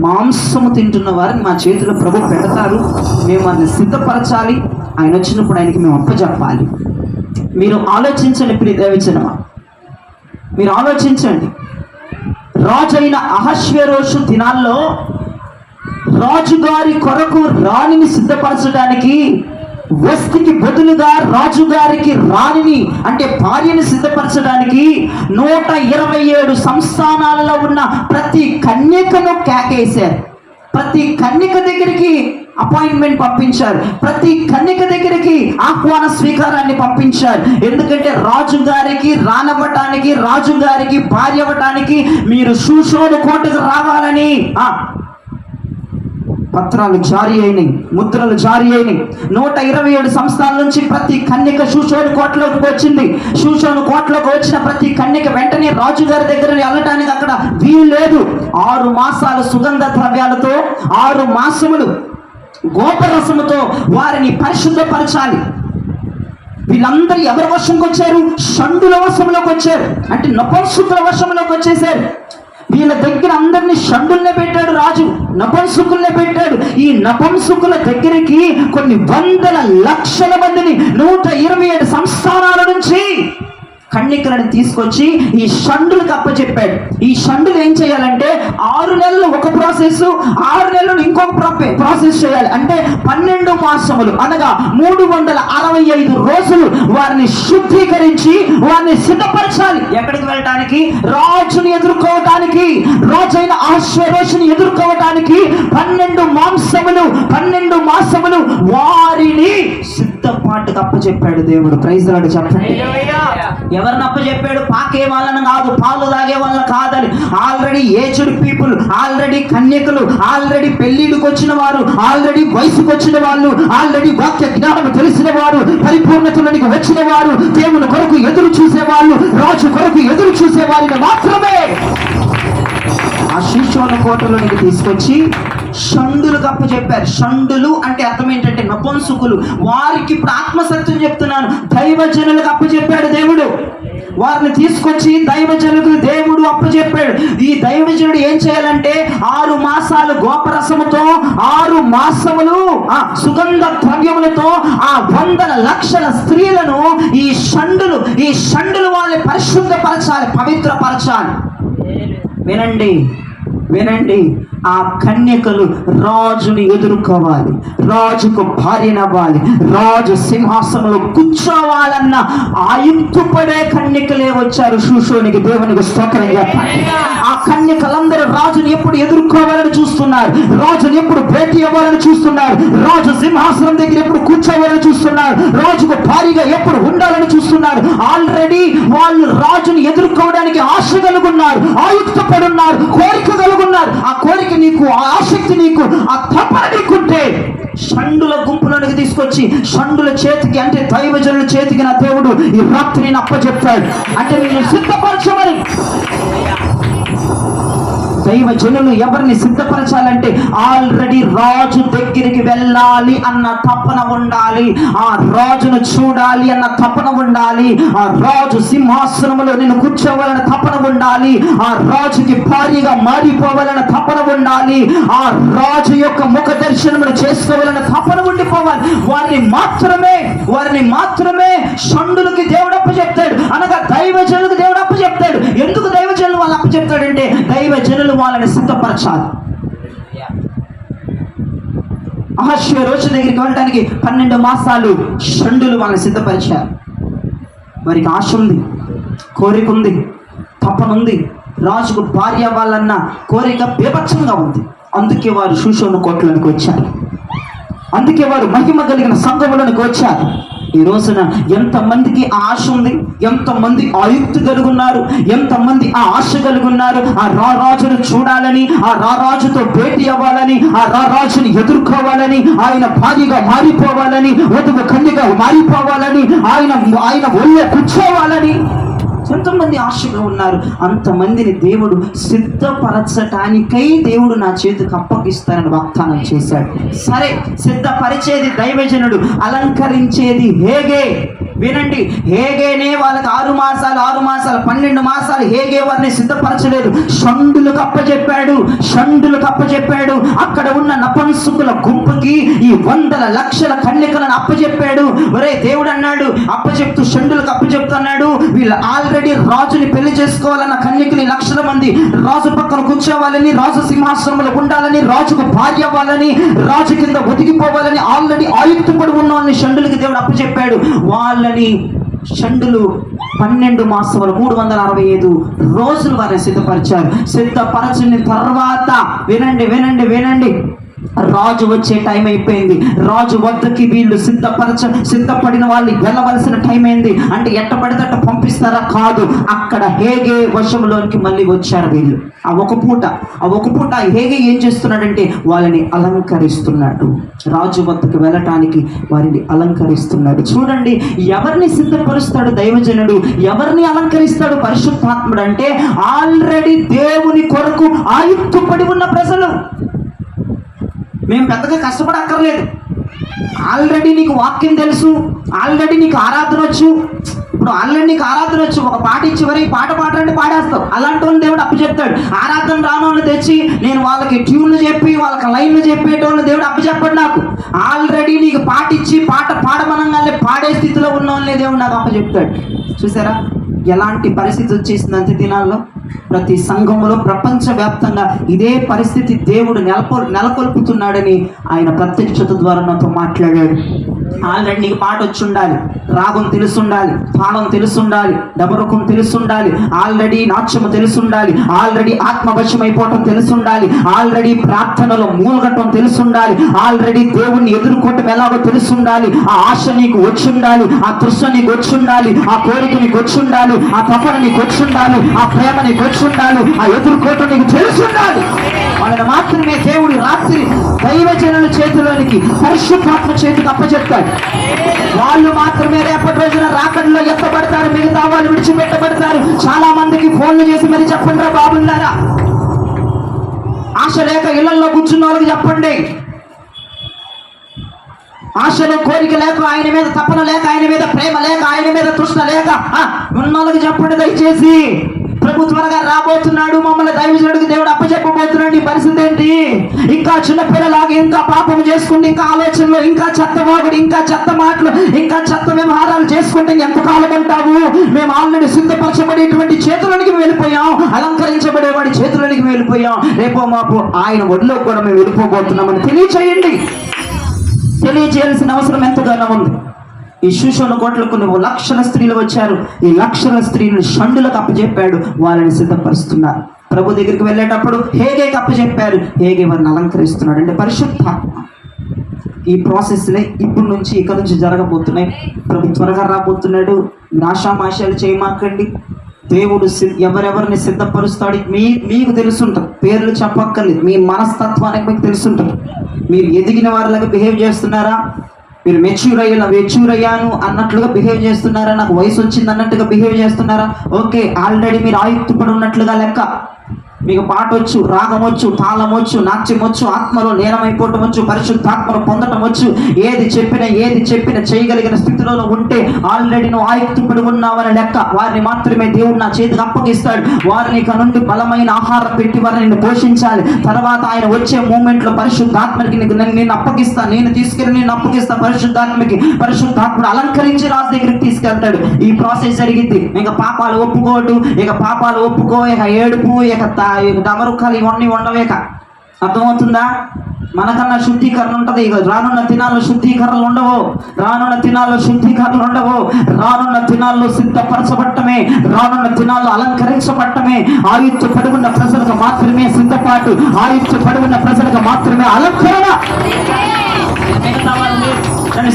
మాంసము తింటున్న వారిని మా చేతిలో ప్రభు పెడతారు. మేము వారిని సిద్ధపరచాలి, ఆయన వచ్చినప్పుడు ఆయనకి మేము అప్పచెప్పాలి. మీరు ఆలోచించండి ప్రియ దైవజనమా, మీరు ఆలోచించండి. రాజైన అహష్వేరోషు దినాల్లో రాజుగారి కొరకు రాణిని సిద్ధపరచడానికి, వస్తికి బదులుగా రాజుగారికి రాణిని అంటే భార్యని సిద్ధపరచడానికి 127 సంస్థానాలలో ఉన్న ప్రతి కన్యకను కేకేశారు. ప్రతి కన్యక దగ్గరికి అపాయింట్మెంట్ పంపించారు, ప్రతి కన్యక దగ్గరికి ఆహ్వాన స్వీకారాన్ని పంపించారు. ఎందుకంటే రాజుగారికి రానవ్వటానికి, రాజుగారికి భార్య అవ్వటానికి మీరు షూషోను కోటకు రావాలని పత్రాలు జారీ అయినాయి, ముద్రలు జారీ అయినాయి. 127 సంస్థానాల నుంచి ప్రతి కన్యక షూషోను కోటలోకి వచ్చింది. షూషోను కోటలోకి వచ్చిన ప్రతి కన్యక వెంటనే రాజుగారి దగ్గర వెళ్ళటానికి అక్కడ వీలు లేదు. 6 మాసాలు సుగంధ ద్రవ్యాలతో, 6 మాసములు గోపరసముతో వారిని పరిశుద్ధపరచాలి. వీళ్ళందరూ ఎవరి వశంకి వచ్చారు? షండుల వశంలోకి వచ్చారు, అంటే నపుంసకుల వశంలోకి వచ్చేసారు. వీళ్ళ దగ్గర అందరినీ షండుల్నే పెట్టాడు రాజు, నపుంసకుల్నే పెట్టాడు. ఈ నపుంసకుల దగ్గరికి కొన్ని వందల లక్షల మందిని 127 సంస్థానాల నుంచి కన్యకలను తీసుకొచ్చి ఈ షండులకు అప్పచెప్పాడు. ఈ షండులు ఏం చేయాలంటే 6 నెలలు ఒక ప్రాసెస్, 6 నెలలు ఇంకొక ప్రాసెస్ చేయాలి. అంటే 12 మాసములు అనగా 365 రోజులు వారిని శుద్ధీకరించి వారిని సిద్ధపరచాలి. ఎక్కడికి వెళ్ళటానికి? రాజుని ఎదుర్కోవటానికి, రాజైన అహష్వేరోషుని ఎదుర్కోవటానికి 12 మాసములు వారిని సిద్ధపాటుకు అప్పచెప్పాడు దేవుడు. ప్రైజ్ ది లార్డ్ చెప్పండి. ఎవరిని అప్పచెప్పాడు? పాకే వాళ్ళని కాదు, పాలు తాగే వాళ్ళని కాదని. ఆల్రెడీ ఏజ్డ్ పీపుల్, ఆల్రెడీ కన్యకులు, ఆల్రెడీ పెళ్లిళ్ళకి వచ్చిన వారు, ఆల్రెడీ వయసుకు వచ్చిన వాళ్ళు, ఆల్రెడీ వాక్య జ్ఞానం తెలిసిన వారు, పరిపూర్ణతలోనికి వచ్చిన వారు, దేవుని కొరకు ఎదురు చూసేవాళ్ళు, రాజు కొరకు ఎదురు చూసే వారిని మాత్రమే ఆ షూషోను కోటలోనికి తీసుకొచ్చి షండులకు అప్పచెప్పారు. షండులు అంటే అర్థం ఏంటంటే నపుంసకులు. వారికి ఇప్పుడు ఆత్మసత్యం చెప్తున్నాను, దైవజనులకు అప్పచెప్పాడు దేవుడు. వారిని తీసుకొచ్చి దైవజనులకు దేవుడు అప్పచెప్పాడు. ఈ దైవజనుడు ఏం చేయాలంటే 6 మాసాలు గోపరసముతో, 6 మాసములు సుగంధ ద్రవ్యములతో ఆ వందల లక్షల స్త్రీలను ఈ షండులు వాళ్ళని పరిశుద్ధపరచాలి, పవిత్రపరచాలి. వినండి, ఆ కన్యకలు రాజుని ఎదుర్కోవాలి, రాజుకు భార్యనవ్వాలి, రాజు సింహాసనంలో కూర్చోవాలన్న ఆయుక్తుపడే కన్యకలే వచ్చారు షూషోనికి. దేవునికి స్తోత్రం చెప్పాలి. ఆ కన్యకలందరూ రాజుని ఎప్పుడు ఎదుర్కోవాలని చూస్తున్నారు, రాజుని ఎప్పుడు భేటీ అవ్వాలని చూస్తున్నారు, రాజు సింహాసనం దగ్గర ఎప్పుడు కూర్చోవాలని చూస్తున్నారు, రాజుకు భారీగా ఎప్పుడు ఉండాలని చూస్తున్నారు. ఆల్రెడీ వాళ్ళు రాజుని ఎదుర్కోవడానికి ఆశ కలుగున్నారు, ఆయుక్తపడున్నారు, కోరిక కలుగున్నారు. ఆ కోరిక నీకు, ఆ ఆసక్తి నీకు, ఆ తపన నీకుంటే షండుల గుంపులోనికి తీసుకొచ్చి షండుల చేతికి అంటే దైవజనుల చేతికి నా దేవుడు ఈ రాత్రి నేను అప్పచెప్తాడు. అంటే నేను సిద్ధపరచమని దైవజనులు ఎవరిని సిద్ధపరచాలంటే ఆల్రెడీ రాజు దగ్గరికి వెళ్ళాలి అన్న తపన ఉండాలి, ఆ రాజును చూడాలి అన్న తపన ఉండాలి, ఆ రాజు సింహాసనములో నేను కూర్చోవాలన్న తపన ఉండాలి, ఆ రాజుకి భారీగా మారిపోవాలన్న తపన ఉండాలి, ఆ రాజు యొక్క ముఖ దర్శనములు చేసుకోవాలన్న తపన ఉండిపోవాలి. వారిని మాత్రమే షండులకి దేవుడు అప్పచెప్తాడు, అనగా దైవజనులకు దేవుడు అప్పచెప్తాడు. ఎందుకు దైవజనులు వాళ్ళు అప్పచెప్తాడంటే దైవజనులు వాళ్ళని సిద్ధపరచాలి. అహష్వేరోషు దగ్గరికి వెళ్ళడానికి 12 మాసాలు షండులు వాళ్ళని సిద్ధపరిచారు. వారికి ఆశ ఉంది, కోరిక ఉంది, తపన ఉంది, రాజుకు భార్య వాళ్ళన్న కోరిక బీభత్సంగా ఉంది. అందుకే వారు షూషోను కోటలోనికి వచ్చారు, అందుకే వారు మహిమ కలిగిన సంఘములకు వచ్చారు. ఈ రోజున ఎంతమందికి ఆ ఆశ ఉంది, ఎంతమంది ఆయుక్తి కలుగున్నారు, ఎంతమంది ఆ ఆశ కలుగున్నారు, ఆ రాజును చూడాలని, ఆ రాజుతో భేటీ అవ్వాలని, ఆ రాజుని ఎదుర్కోవాలని, ఆయన భార్యగా మారిపోవాలని, వధువు కన్యగా మారిపోవాలని, ఆయన ఒళ్ళో కూర్చోవాలని ఎంతమంది ఆశగా ఉన్నారు. అంతమందిని దేవుడు సిద్ధపరచటానికై దేవుడు నా చేతికి అప్పగిస్తానని వాగ్దానం చేశాడు. సరే, సిద్ధపరిచేది దైవజనుడు, అలంకరించేది హేగే. వినండి, హేగేనే వాళ్ళకి 6 మాసాలు 12 మాసాలు హేగే వారిని సిద్ధపరచలేదు, షండులకు అప్పచెప్పాడు. అక్కడ ఉన్న నపుంసకుల గుంపుకి ఈ 100 లక్షల కన్యకలను అప్పచెప్పాడు. ఒరే, దేవుడు అన్నాడు, అప్పచెప్తూ షండులకు అప్పచెప్తున్నాడు, వీళ్ళు ఆల్రెడీ రాజుని పెళ్లి చేసుకోవాలన్న కన్యకని 1,00,000 మంది రాజు పక్కన కూర్చోవాలని, రాజు సింహాసనంలో ఉండాలని, రాజుకు భార్య అవ్వాలని, రాజు కింద ఒదిగిపోవాలని ఆల్రెడీ ఆయుక్తపడి ఉన్న వాళ్ళని షండులకి దేవుడు అప్పచెప్పాడు. వాళ్ళని షండులు 12 మాసాలు 365 రోజులు వారిని సిద్ధపరిచారు. సిద్ధపరచిన తర్వాత వినండి, రాజు వచ్చే టైం అయిపోయింది. రాజు వద్దకి వీళ్ళు సిద్ధపడిన వాళ్ళు వెళ్ళవలసిన టైం అయింది. అంటే ఎట్ట పడితే అట్ట పంపిస్తారా? కాదు, అక్కడ హేగే వశంలోనికి మళ్ళీ వచ్చారు వీళ్ళు. ఆ ఒక పూట హేగే ఏం చేస్తున్నాడంటే వాళ్ళని అలంకరిస్తున్నాడు. రాజు వద్దకు వెళ్ళటానికి వారిని అలంకరిస్తున్నాడు. చూడండి, ఎవరిని సిద్ధపరుస్తాడు దైవజనుడు, ఎవరిని అలంకరిస్తాడు పరిశుద్ధాత్ముడు అంటే ఆల్రెడీ దేవుని కొరకు ఆయుక్తపడి ఉన్న ప్రజలు. మేము పెద్దగా కష్టపడక్కర్లేదు, ఆల్రెడీ నీకు వాక్యం తెలుసు, ఆల్రెడీ నీకు ఆరాధన వచ్చు. ఇప్పుడు ఆల్రెడీ నీకు ఆరాధన వచ్చు, ఒక పాట ఇచ్చి వరే పాట పాడంటే పాడేస్తావు. అలాంటి వాళ్ళని దేవుడు అప్పచెప్తాడు. ఆరాధన రానోళ్ళని తెచ్చి నేను వాళ్ళకి ట్యూన్లు చెప్పి వాళ్ళకి లైన్లు చెప్పేటోళ్ళని దేవుడు అప్పచెప్పాడు నాకు. ఆల్రెడీ నీకు పాట ఇచ్చి పాట పాడమనంగానే పాడే స్థితిలో ఉన్న వాళ్ళని దేవుడు నాకు అప్పచెప్తాడు. చూసారా ఎలాంటి పరిస్థితి వచ్చేసింది అంత్య దినాల్లో? ప్రతి సంఘములో ప్రపంచవ్యాప్తంగా ఇదే పరిస్థితి దేవుడు నెలకొల్పుతున్నాడని ఆయన ప్రత్యక్షత ద్వారా నాతో మాట్లాడాడు. ఆల్రెడీ నీకు పాట వచ్చి ఉండాలి, రాగం తెలుసుండాలి, తాళం తెలుసుండాలి, డబరుకం తెలుసుండాలి, ఆల్రెడీ నాట్యము తెలుసుండాలి, ఆల్రెడీ ఆత్మవశమైపోవటం తెలుసుండాలి, ఆల్రెడీ ప్రార్థనలో మూలగటం తెలుసుండాలి, ఆల్రెడీ దేవుణ్ణి ఎదుర్కోవటం ఎలాగో తెలుసుండాలి. ఆ ఆశ నీకు వచ్చి ఉండాలి, ఆ తృష్ణ నీకు వచ్చి ఉండాలి, ఆ కోరిక నీకు వచ్చి ఉండాలి, ఆ తపన నీకు వచ్చి ఉండాలి, ఆ ప్రేమ నీకు వచ్చి ఉండాలి, ఆ ఎదుర్కోవటం నీకు తెలుసుండాలి. వాళ్ళని మాత్రమే దేవుడు రాత్రి దైవజనుల చేతిలోనికి పరిశుద్ధాత్మ చేతికి అప్పచెప్తాడు. వాళ్ళు మాత్రమే రేపటి రోజున రాకడలో ఎత్తబడతారు, మిగతా వాళ్ళు విడిచిపెట్టబడతారు. చాలా మందికి ఫోన్లు చేసి మరి చెప్పండి రా బాబున్నారా, ఆశ లేక ఇళ్లలో కూర్చున్న వాళ్ళకి చెప్పండి, ఆశలో కోరిక లేక, ఆయన మీద తపన లేక, ఆయన మీద ప్రేమ లేక, ఆయన మీద తృష్ణ లేక ఉన్న వాళ్ళకి చెప్పండి దయచేసి. ప్రభు త్వరగా రాబోతున్నాడు, మమ్మల్ని దైవజనుడికి దేవుడు అప్పచెప్పబోతున్నాడు. ఈ పరిస్థితి ఏంటి? ఇంకా చిన్నపిల్లలాగా ఇంకా పాపం చేసుకుంటే, ఇంకా ఆలోచనలు, ఇంకా చెత్త వాగుడు, ఇంకా చెత్త మాటలు, ఇంకా చెత్త వ్యవహారాలు చేసుకుంటే ఎంతకాలం ఉంటావు? మేము ఆల్రెడీ సిద్ధపరచబడేటువంటి చేతులనికి వెళ్ళిపోయాం, అలంకరించబడేవాడి చేతులనికి వెళ్ళిపోయాం. రేపో మాపు ఆయన ఒడిలో కూడా మేము వెళ్ళిపోబోతున్నామని తెలియజేయాల్సిన అవసరం ఎంతగానో ఉంది. ఈ షూషోను కోటలకు 1,00,000 స్త్రీలు వచ్చారు. ఈ 1,00,000 స్త్రీలను షండులకు అప్పచెప్పాడు, వాళ్ళని సిద్ధపరుస్తున్నారు. ప్రభు దగ్గరికి వెళ్ళేటప్పుడు హేగేకి అప్పచెప్పారు, హేగే వారిని అలంకరిస్తున్నాడు. అంటే పరిశుద్ధాత్మ ఈ ప్రాసెస్లే ఇప్పుడు నుంచి ఇక్కడ నుంచి జరగబోతున్నాయి. ప్రభు త్వరగా రాబోతున్నాడు. ఆశామాశాలు చేయమాకండి. దేవుడు ఎవరెవరిని సిద్ధపరుస్తాడు మీకు తెలుసుంటుంది, పేర్లు చెప్పక్కర్లేదు. మీ మనస్తత్వానికి మీకు తెలుసుంటుంది. మీరు ఎదిగిన వారిలాగా బిహేవ్ చేస్తున్నారా, మీరు మెచ్యూర్ అయ్యాను అన్నట్లుగా బిహేవ్ చేస్తున్నారా, నాకు వయసు వచ్చింది అన్నట్టుగా బిహేవ్ చేస్తున్నారా? ఓకే, ఆల్రెడీ మీరు ఆయుక్తపడి ఉన్నట్లుగా లెక్క. మీకు పాట వచ్చు, రాగం వచ్చు, తాళం వచ్చు, నాట్యం వచ్చు, ఆత్మలో లీనమైపోవటం వచ్చు, పరిశుద్ధాత్మను పొందటం వచ్చు, ఏది చెప్పినా చేయగలిగిన స్థితిలో ఉంటే ఆల్రెడీ నువ్వు ఆయుక్తుపడి ఉన్నావని లెక్క. వారిని మాత్రమే దేవుడు నా చేతికి అప్పగిస్తాడు. వారిని ఇక నుండి బలమైన ఆహారం పెట్టి వారిని నిన్ను పోషించాలి. తర్వాత ఆయన వచ్చే మూమెంట్ లో పరిశుద్ధాత్మకి నేను అప్పగిస్తా, నేను తీసుకెళ్ళి నేను అప్పగిస్తా పరిశుద్ధాత్మకి. పరిశుద్ధాత్ముడు అలంకరించి రాజు దగ్గరికి తీసుకెళ్తాడు. ఈ ప్రాసెస్ జరిగింది. ఇక పాపాలు ఒప్పుకోడు, ఇక ఏడుపు, ఇక డమరుకాలు ఇవన్నీ ఉండవేక. అర్థమవుతుందా? మనకన్నా శుద్ధీకరణ ఉంటుంది. ఇక రానున్న దినాల్లో శుద్ధీకరణలు ఉండవు, రానున్న దినాల్లో సిద్ధపరచబట్టమే, రానున్న దినాల్లో అలంకరించబట్టమే. ఆయుత్తు పడుకున్న ప్రజలకు మాత్రమే సిద్ధపాటు, ఆయుత్తు పడుకున్న ప్రజలకు మాత్రమే అలంకరణ. నన్ను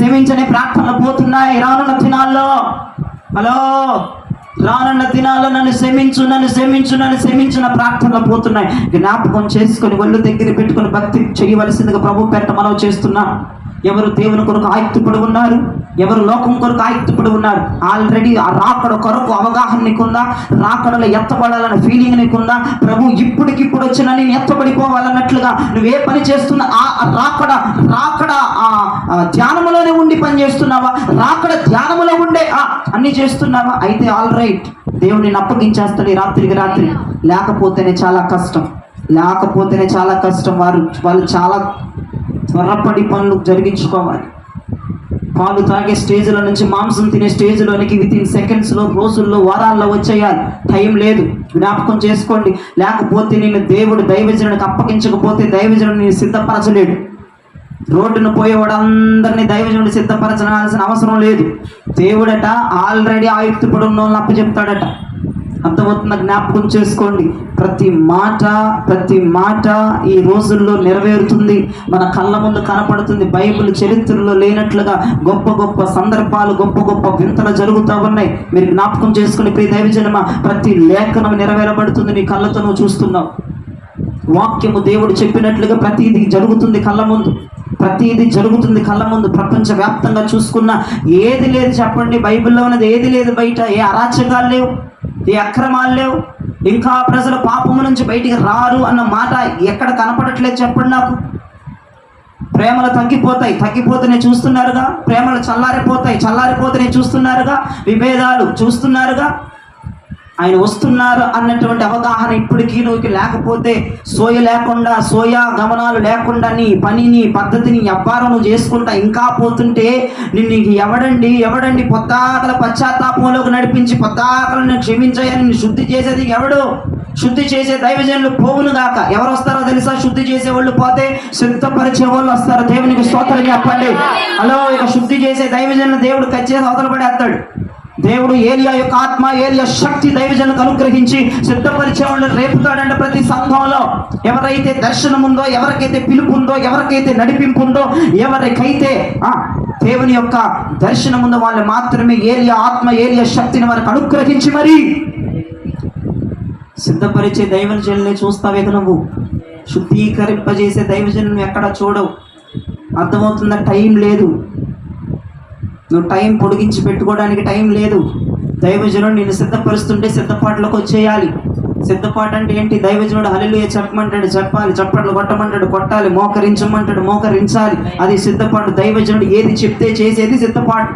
క్షమించని ప్రార్థనలు పోతున్నాయి రానున్న దినాల్లో. రానున్న దినాల్లో నన్ను క్షమించిన ప్రార్థనలు పోతున్నాయి. జ్ఞాపకం చేసుకొని ఒళ్ళు దగ్గర పెట్టుకుని భక్తి చేయవలసిందిగా ప్రభు పేరిట మనవి చేస్తున్నా. ఎవరు దేవుని కొరకు ఆయుక్తుపడి ఉన్నారు, ఎవరు లోకం కొరకు ఆయుక్తుపడి ఉన్నారు, ఆల్రెడీ ఆ రాకడ కొరకు అవగాహన నీకుందా? రాకడలో ఎత్తబడాలన్న ఫీలింగ్ నీకుందా? ప్రభు ఇప్పటికిప్పుడు వచ్చిన నేను ఎత్తబడిపోవాలన్నట్లుగా నువ్వే పని చేస్తున్నా? ఆ రాకడ ధ్యానములోనే ఉండి పని చేస్తున్నావా? రాకడ ధ్యానములో ఉండే అన్ని చేస్తున్నావా? అయితే ఆల్ రైట్, దేవుడు నిన్ను అప్పగించేస్తాడు ఈ రాత్రికి రాత్రి. లేకపోతేనే చాలా కష్టం. వాళ్ళు చాలా త్వరపడి పనులు జరిగించుకోవాలి. పాలు తాగే స్టేజ్లో నుంచి మాంసం తినే స్టేజ్లోనికి వితిన్ సెకండ్స్లో, రోజుల్లో, వారాల్లో వచ్చేయాలి. టైం లేదు, జ్ఞాపకం చేసుకోండి. లేకపోతే నేను దేవుడు దైవజనుడికి అప్పగించకపోతే దైవజనుడు నేను సిద్ధపరచలేడు. రోడ్డును పోయేవాడు అందరినీ దైవజనుడు సిద్ధపరచాల్సిన అవసరం లేదు. దేవుడట ఆల్రెడీ ఆయుక్తుపడి ఉన్న వాళ్ళని అప్పచెప్తాడట. అర్థమవుతున్న జ్ఞాపకం చేసుకోండి. ప్రతి మాట ఈ రోజుల్లో నెరవేరుతుంది, మన కళ్ళ ముందు కనపడుతుంది. బైబిల్ చరిత్రలో లేనట్లుగా గొప్ప సందర్భాలు, గొప్ప వింతలు జరుగుతూ ఉన్నాయి. మీరు జ్ఞాపకం చేసుకుని ప్రియ దైవజనమా, ప్రతి లేఖనం నెరవేరబడుతుంది. నీ కళ్ళతో నువ్వు చూస్తున్నావు. వాక్యము దేవుడు చెప్పినట్లుగా ప్రతిదీ జరుగుతుంది కళ్ళ ముందు. ప్రపంచవ్యాప్తంగా చూసుకున్నా ఏది లేదు చెప్పండి, బైబిల్లో ఉన్నది ఏది లేదు. బయట ఏ అరాచకాలు లేవు, ఏ అక్రమాలు లేవు, ఇంకా ప్రజలు పాపము నుంచి బయటికి రారు అన్న మాట ఎక్కడ కనపడట్లేదు చెప్పండి నాకు. ప్రేమలు తగ్గిపోతేనే చూస్తున్నారుగా. ప్రేమలు చల్లారిపోతేనే చూస్తున్నారుగా. విభేదాలు చూస్తున్నారుగా. ఆయన వస్తున్నారు అన్నటువంటి అవగాహన ఇప్పటికీ నువ్వు లేకపోతే, సోయా గమనాలు లేకుండా నీ పనిని, పద్ధతిని, వ్యాపారం నువ్వు చేసుకుంటా ఇంకా పోతుంటే నిన్ను ఎవడండి పొద్దాకల పశ్చాత్తాపంలోకి నడిపించి పొద్దాకలను క్షమించాయని నిన్ను శుద్ధి చేసేది ఎవడు? శుద్ధి చేసే దైవజనులు పోవును గాక. ఎవరు వస్తారో తెలుసా? శుద్ధి చేసే వాళ్ళు పోతే సిద్ధపరిచే వాళ్ళు వస్తారు. దేవునికి స్తోత్రం చెప్పండి. ఇక శుద్ధి చేసే దైవజనులు దేవుడు కచ్చేసి అవతల పడేస్తాడు. దేవుడు ఏలియా యొక్క ఆత్మ, ఏలియా శక్తి దైవజనులకు అనుగ్రహించి సిద్ధపరిచే వాళ్ళని రేపుతాడంటే ప్రతి సంఘంలో. ఎవరైతే దర్శనం ఉందో, ఎవరికైతే పిలుపు ఉందో, ఎవరికైతే నడిపింపు ఉందో, ఎవరికైతే దేవుని యొక్క దర్శనం ఉందో వాళ్ళు మాత్రమే ఏలియా ఆత్మ, ఏలియా శక్తిని వారికి అనుగ్రహించి మరి సిద్ధపరిచే దైవజనుల్ని చూస్తావే నువ్వు. శుద్ధీకరింపజేసే దైవజనులను ఎక్కడ చూడవు. అర్థమవుతుందా? టైం లేదు. నువ్వు టైం పొడిగించి పెట్టుకోవడానికి టైం లేదు. దైవజనుడు నేను సిద్ధపరుస్తుంటే సిద్ధపాటులోకి వచ్చేయాలి. సిద్ధపాటు అంటే ఏంటి? దైవజనుడు హల్లెలూయా చెప్పమంటాడు, చెప్పాలి. చప్పట్లు కొట్టమంటాడు, కొట్టాలి. మోకరించమంటాడు, మోకరించాలి. అది సిద్ధపాటు. దైవజనుడు ఏది చెప్తే చేసేది సిద్ధపాటు.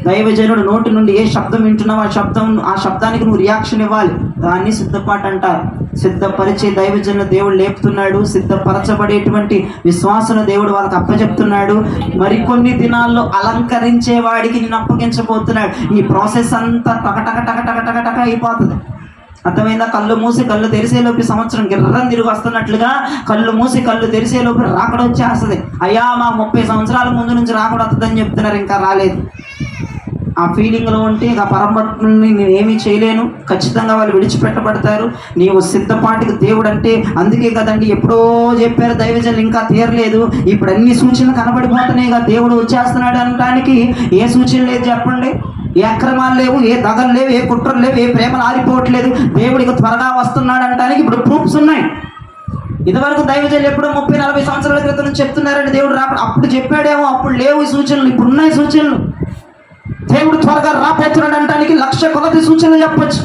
దైవజనుడు నోటి నుండి ఏ శబ్దం వింటున్నావు ఆ శబ్దానికి నువ్వు రియాక్షన్ ఇవ్వాలి. దాన్ని సిద్ధపాటు అంటారు. సిద్ధపరిచే దైవజనులు దేవుడు లేపుతున్నాడు. సిద్ధపరచబడేటువంటి విశ్వాసను దేవుడు వాళ్ళకి అప్పచెప్తున్నాడు. మరికొన్ని దినాల్లో అలంకరించే వాడికి నేను అప్పగించబోతున్నాడు. ఈ ప్రాసెస్ అంతా టక అయిపోతుంది. అర్థమైందా? కళ్ళు మూసి కళ్ళు తెరిసేలోపు సంవత్సరం గిర్రం తిరిగి వస్తున్నట్లుగా కళ్ళు మూసి కళ్ళు తెరిసేలోపు రాకడ వచ్చేస్తుంది. అయ్యా మా 30 సంవత్సరాల ముందు నుంచి రాకడ వస్తుందని చెప్తున్నారు, ఇంకా రాలేదు. ఆ ఫీలింగ్లో ఉంటే ఇక పరమత్తుల్ని నేను ఏమీ చేయలేను. ఖచ్చితంగా వాళ్ళు విడిచిపెట్టబడతారు. నీవు సిద్ధపాటికి దేవుడు అంటే అందుకే కదండి ఎప్పుడో చెప్పారు దైవజనులు, ఇంకా తీరలేదు. ఇప్పుడు అన్ని సూచనలు కనబడిపోతున్నాయి. ఇక దేవుడు వచ్చేస్తున్నాడు అనడానికి ఏ సూచన లేదు చెప్పండి. ఏ అక్రమాలు లేవు, ఏ దగలు లేవు, ఏ కుట్రలు లేవు, ఏ ప్రేమలు ఆరిపోవట్లేదు. దేవుడికి త్వరగా వస్తున్నాడు అనడానికి ఇప్పుడు ప్రూఫ్స్ ఉన్నాయి. ఇదివరకు దైవజనులు ఎప్పుడో 30-40 సంవత్సరాల క్రితం చెప్తున్నారని దేవుడు అప్పుడు చెప్పాడేమో, అప్పుడు లేవు ఈ సూచనలు, ఇప్పుడు ఉన్నాయి సూచనలు. దేవుడు త్వరగా రాబోతున్నాడు అనడానికి 1,00,000 కొలది సూచనలు చెప్పచ్చు.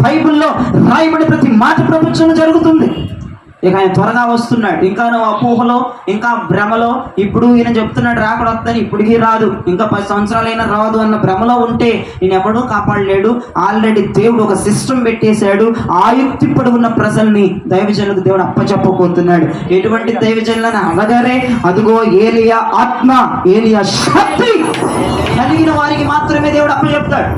బైబిల్లో రాయబడి ప్రతి మాట ప్రపంచంలో జరుగుతుంది. ఇక ఆయన త్వరగా వస్తున్నాడు. ఇంకా నువ్వు అపోహలో, ఇంకా భ్రమలో, ఇప్పుడు ఈయన చెప్తున్నాడు రాకడ వద్దని, ఇప్పటికీ రాదు, ఇంకా 10 సంవత్సరాలైనా రాదు అన్న భ్రమలో ఉంటే నేను ఎవడూ కాపాడలేడు. ఆల్రెడీ దేవుడు ఒక సిస్టమ్ పెట్టేశాడు. ఆయుక్తిపడి ఉన్న ప్రజల్ని దైవజనులకు దేవుడు అప్పచెప్పబోతున్నాడు. ఎటువంటి దైవజనులను అనగానే అదిగో ఏలియా ఆత్మ, ఏలియా శక్తి కలిగిన వారికి మాత్రమే దేవుడు అప్పచెప్తాడు.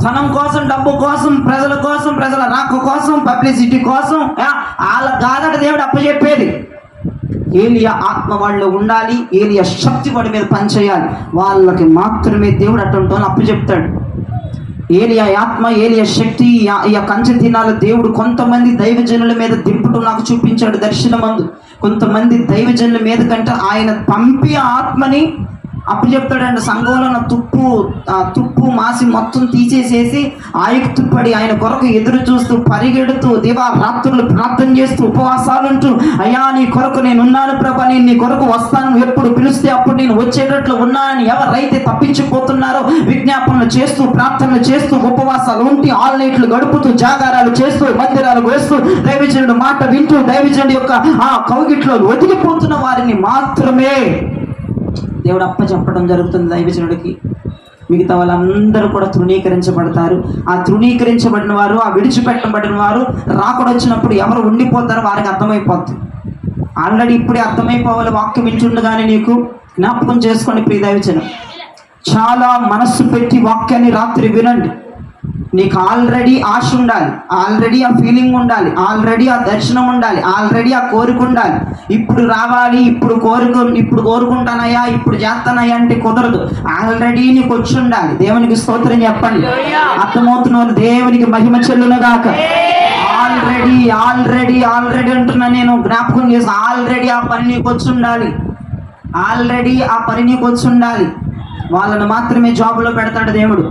ధనం కోసం, డబ్బు కోసం, ప్రజల కోసం, ప్రజల రాక కోసం, పబ్లిసిటీ కోసం వాళ్ళ కాదట దేవుడు అప్పచెప్పేది. ఏలియా ఆత్మ వాళ్ళు ఉండాలి, ఏలియా శక్తి వాడి మీద పనిచేయాలి, వాళ్ళకి మాత్రమే దేవుడు అటువంటి వాళ్ళని అప్పచెప్తాడు. ఏలియా ఆత్మ, ఏలియా శక్తి, ఈ కంచె దినాలు దేవుడు కొంతమంది దైవజనుల మీద దింపుటూ నాకు చూపించాడు దర్శనమందు. కొంతమంది దైవజనుల మీద కంటే ఆయన పంపి ఆత్మని అప్పచెప్తాడంట. సంఘంలో ఉన్న తుప్పు మాసి మొత్తం తీసేసేసి ఆయుక్తుపడి ఆయన కొరకు ఎదురు చూస్తూ పరిగెడుతూ దివారాత్రులు ప్రార్థన చేస్తూ ఉపవాసాలుంటూ, అయ్యా నీ కొరకు నేను ఉన్నాను ప్రభా, నేను నీ కొరకు వస్తాను, ఎప్పుడు పిలిస్తే అప్పుడు నేను వచ్చేటట్లు ఉన్నానని ఎవరైతే తప్పించిపోతున్నారో విజ్ఞాపనలు చేస్తూ, ప్రార్థనలు చేస్తూ, ఉపవాసాలు ఉండి ఆల్ నైట్లు గడుపుతూ, జాగారాలు చేస్తూ, మందిరాలు వేస్తూ, దైవజనుడు మాట వింటూ, దైవజనుడి యొక్క ఆ కౌగిట్లో ఒదిగిపోతున్న వారిని మాత్రమే దేవుడు అప్పచెప్పడం జరుగుతుంది దైవజనుడికి. మిగతా వాళ్ళందరూ కూడా తృణీకరించబడతారు. ఆ తృణీకరించబడిన వారు, ఆ విడిచిపెట్టబడిన వారు రాకడొచ్చినప్పుడు ఎవరు ఉండిపోతారో వారికి అర్థమైపోద్ది. ఆల్రెడీ ఇప్పుడే అర్థమైపోవాలి. వాక్యం వింటుండగానే నీకు జ్ఞాపకం చేసుకోండి ప్రియ దైవజనం. చాలా మనస్సు పెట్టి వాక్యాన్ని రాత్రి వినండి. నీకు ఆల్రెడీ ఆశ ఉండాలి, ఆల్రెడీ ఆ ఫీలింగ్ ఉండాలి, ఆల్రెడీ ఆ దర్శనం ఉండాలి, ఆల్రెడీ ఆ కోరిక ఉండాలి. ఇప్పుడు రావాలి, ఇప్పుడు కోరుకుంటానయ్యా, ఇప్పుడు చేస్తానయ్యా అంటే కుదరదు. ఆల్రెడీ నీకు వచ్చి ఉండాలి. దేవునికి స్తోత్రం చెప్పండి. అర్థమవుతున్న దేవునికి మహిమ చెల్లునగాక. ఆల్రెడీ అంటున్నా నేను, జ్ఞాపకం చేసి ఆల్రెడీ ఆ పని నీకు వచ్చి ఉండాలి. ఆల్రెడీ ఆ పని నీకు వచ్చి ఉండాలి. వాళ్ళను మాత్రమే జాబులో పెడతాడు దేవుడు.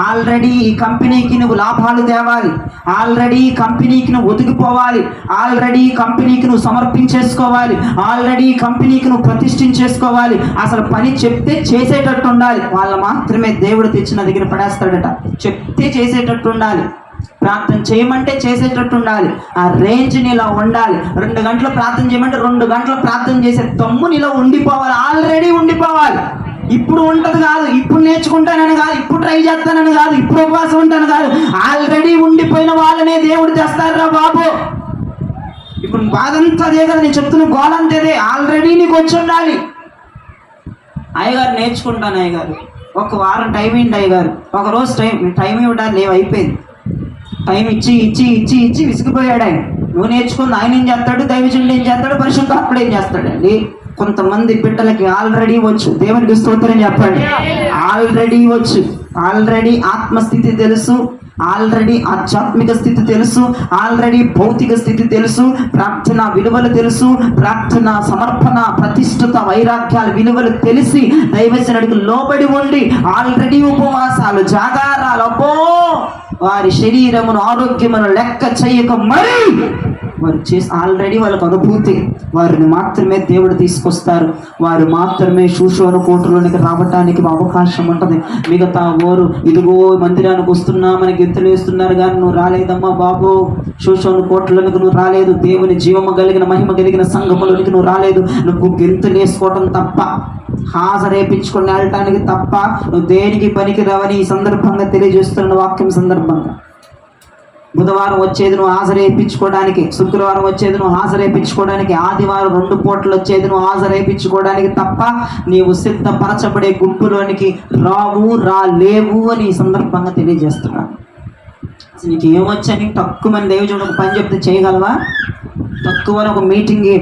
ఆల్రెడీ ఈ కంపెనీకి నువ్వు లాభాలు తేవాలి, ఆల్రెడీ ఈ కంపెనీకి నువ్వు ఒదిగిపోవాలి, ఆల్రెడీ ఈ కంపెనీకి నువ్వు సమర్పించేసుకోవాలి, ఆల్రెడీ ఈ కంపెనీకి నువ్వు ప్రతిష్ఠించేసుకోవాలి. అసలు పని చెప్తే చేసేటట్టు ఉండాలి. వాళ్ళు మాత్రమే దేవుడు తెచ్చిన దగ్గర పడేస్తాడట. చెప్తే చేసేటట్టు ఉండాలి, ప్రార్థన చేయమంటే చేసేటట్టు ఉండాలి. ఆ రేంజ్ నీలో ఉండాలి. 2 గంటలు ప్రార్థన చేయమంటే 2 గంటలు ప్రార్థన చేసే తమ్ము నీలో ఉండిపోవాలి. ఆల్రెడీ ఉండిపోవాలి. ఇప్పుడు ఉంటది కాదు, ఇప్పుడు నేర్చుకుంటానని కాదు, ఇప్పుడు ట్రై చేస్తానని కాదు, ఇప్పుడు ఉపవాసం ఉంటాను కాదు. ఆల్రెడీ ఉండిపోయిన వాళ్ళనే దేవుడు తెస్తారా బాబు. ఇప్పుడు బాధంతా అదే కదా, నేను చెప్తున్న గోలంతేదే. ఆల్రెడీ నీకు వచ్చి ఉండాలి. అయ్యగారు నేర్చుకుంటాను, అయ్యగారు 1 వారం టైం ఏంటి అయ్యగారు, 1 రోజు టైం ఇవ్వడానికి లేవు, అయిపోయింది. టైం ఇచ్చి విసిగిపోయాడు ఆయన. నువ్వు నేర్చుకుంది ఆయన ఏం చేస్తాడు, దైవజనుడు ఏం చేస్తాడు, పరిశుద్ధాత్ముడు ఏం చేస్తాడండి. కొంతమంది బిడ్డలకి ఆల్రెడీ వచ్చు. దేవునికి స్తోత్రం చెప్పండి. ఆల్రెడీ వచ్చు, ఆల్రెడీ ఆత్మస్థితి తెలుసు, ఆల్రెడీ ఆధ్యాత్మిక స్థితి తెలుసు, ఆల్రెడీ భౌతిక స్థితి తెలుసు, ప్రార్థన విలువలు తెలుసు, ప్రార్థన సమర్పణ ప్రతిష్ఠిత వైరాగ్యాల విలువలు తెలిసి దైవజనుడికి లోబడి ఉండి ఆల్రెడీ ఉపవాసాలు, జాగారాలు, అబ్బో వారి శరీరమును ఆరోగ్యమును లెక్క చేయక మరి వారు చేసి ఆల్రెడీ వాళ్ళకు అనుభూతి. వారిని మాత్రమే దేవుడు తీసుకొస్తారు. వారు మాత్రమే షూషోను కోటలోనికి రావటానికి అవకాశం ఉంటుంది. మిగతా వారు ఇదిగో మందిరానికి వస్తున్నామని గెంతులు వేస్తున్నారు కానీ నువ్వు రాలేదమ్మా బాబు, షూషోను కోటలోనికి నువ్వు రాలేదు, దేవుని జీవము కలిగిన మహిమ కలిగిన సంఘములోనికి నువ్వు రాలేదు. నువ్వు గెంతులు వేసుకోవటం తప్ప, హాజరేపించుకొని వెళ్ళటానికి తప్ప నువ్వు దేనికి పనికి రావని ఈ సందర్భంగా తెలియజేస్తున్న వాక్యం సందర్భంగా. బుధవారం వచ్చేది నువ్వు హాజరేపించుకోవడానికి, శుక్రవారం వచ్చేది నువ్వు హాజరేపించుకోవడానికి, ఆదివారం 2 పూటలు వచ్చేది నువ్వు హాజరేపించుకోవడానికి తప్ప నీవు సిద్ధపరచబడే గుంపులోనికి రాలేవు అని ఈ సందర్భంగా తెలియజేస్తున్నాను. అసలు నీకు ఏమొచ్చని తక్కువ మంది దైవజనుడు ఒక పని చెప్తే చేయగలవా? తక్కువ ఒక మీటింగ్కి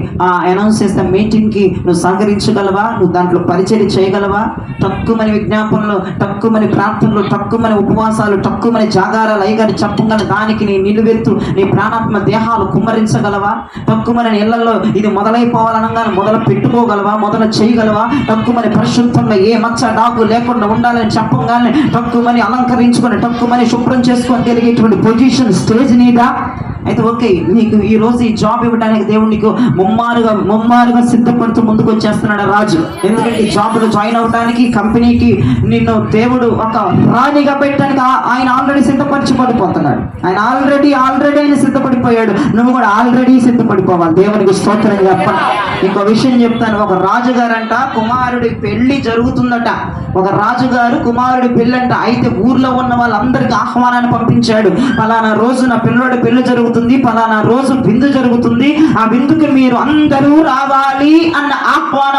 అనౌన్స్ చేస్తే మీటింగ్కి నువ్వు సహకరించగలవా? నువ్వు దాంట్లో పరిచయం చేయగలవా? తక్కువని విజ్ఞాపనలు, తక్కువని ప్రార్థనలు, తక్కువని ఉపవాసాలు, తక్కువని జాగారాలు అయ్యగాని చెప్పగల దానికి నీ నిలువెత్తు నీ ప్రాణాత్మ దేహాలు కుమ్మరించగలవా? తక్కువని ఇళ్లలో ఇది మొదలైపోవాలనగానే మొదలు పెట్టుకోగలవా? మొదలు చేయగలవా? తక్కువని పరిశుద్ధంగా ఏ మచ్చ డాగు లేకుండా ఉండాలని చెప్పగానే తక్కువని అలంకరించుకొని, తక్కువని శుభ్రం చేసుకొని తెలిగేటువంటి పొజిషన్ స్టేజ్ నీదా? అయితే ఓకే, నీకు ఈ రోజు ఈ జాబ్ ఇవ్వడానికి దేవుడు నీకు ముమ్మారుగా సిద్ధపడుతూ ముందుకు వచ్చేస్తున్నాడు రాజు. ఎందుకంటే ఈ జాబ్లో జాయిన్ అవ్వడానికి, కంపెనీకి నిన్ను దేవుడు ఒక రాణిగా పెట్టడానికి ఆయన ఆల్రెడీ సిద్ధపడిపోతున్నాడు. ఆయన ఆల్రెడీ ఆయన సిద్ధపడిపోయాడు. నువ్వు కూడా ఆల్రెడీ సిద్ధపడిపోవాలి. దేవునికి స్తోత్రం చెప్పండి. ఇంకో విషయం చెప్తాను. ఒక రాజుగారంట కుమారుడి పెళ్లి జరుగుతుందట. ఒక రాజుగారు కుమారుడి పెళ్ళంట. అయితే ఊర్లో ఉన్న వాళ్ళందరికీ ఆహ్వానాన్ని పంపించాడు. పలానా రోజు నా పిల్లడి పెళ్లి జరుగుతుంది, పలానా రోజు విందు జరుగుతుంది, ఆ విందుకి మీరు అందరూ రావాలి అన్న ఆహ్వాన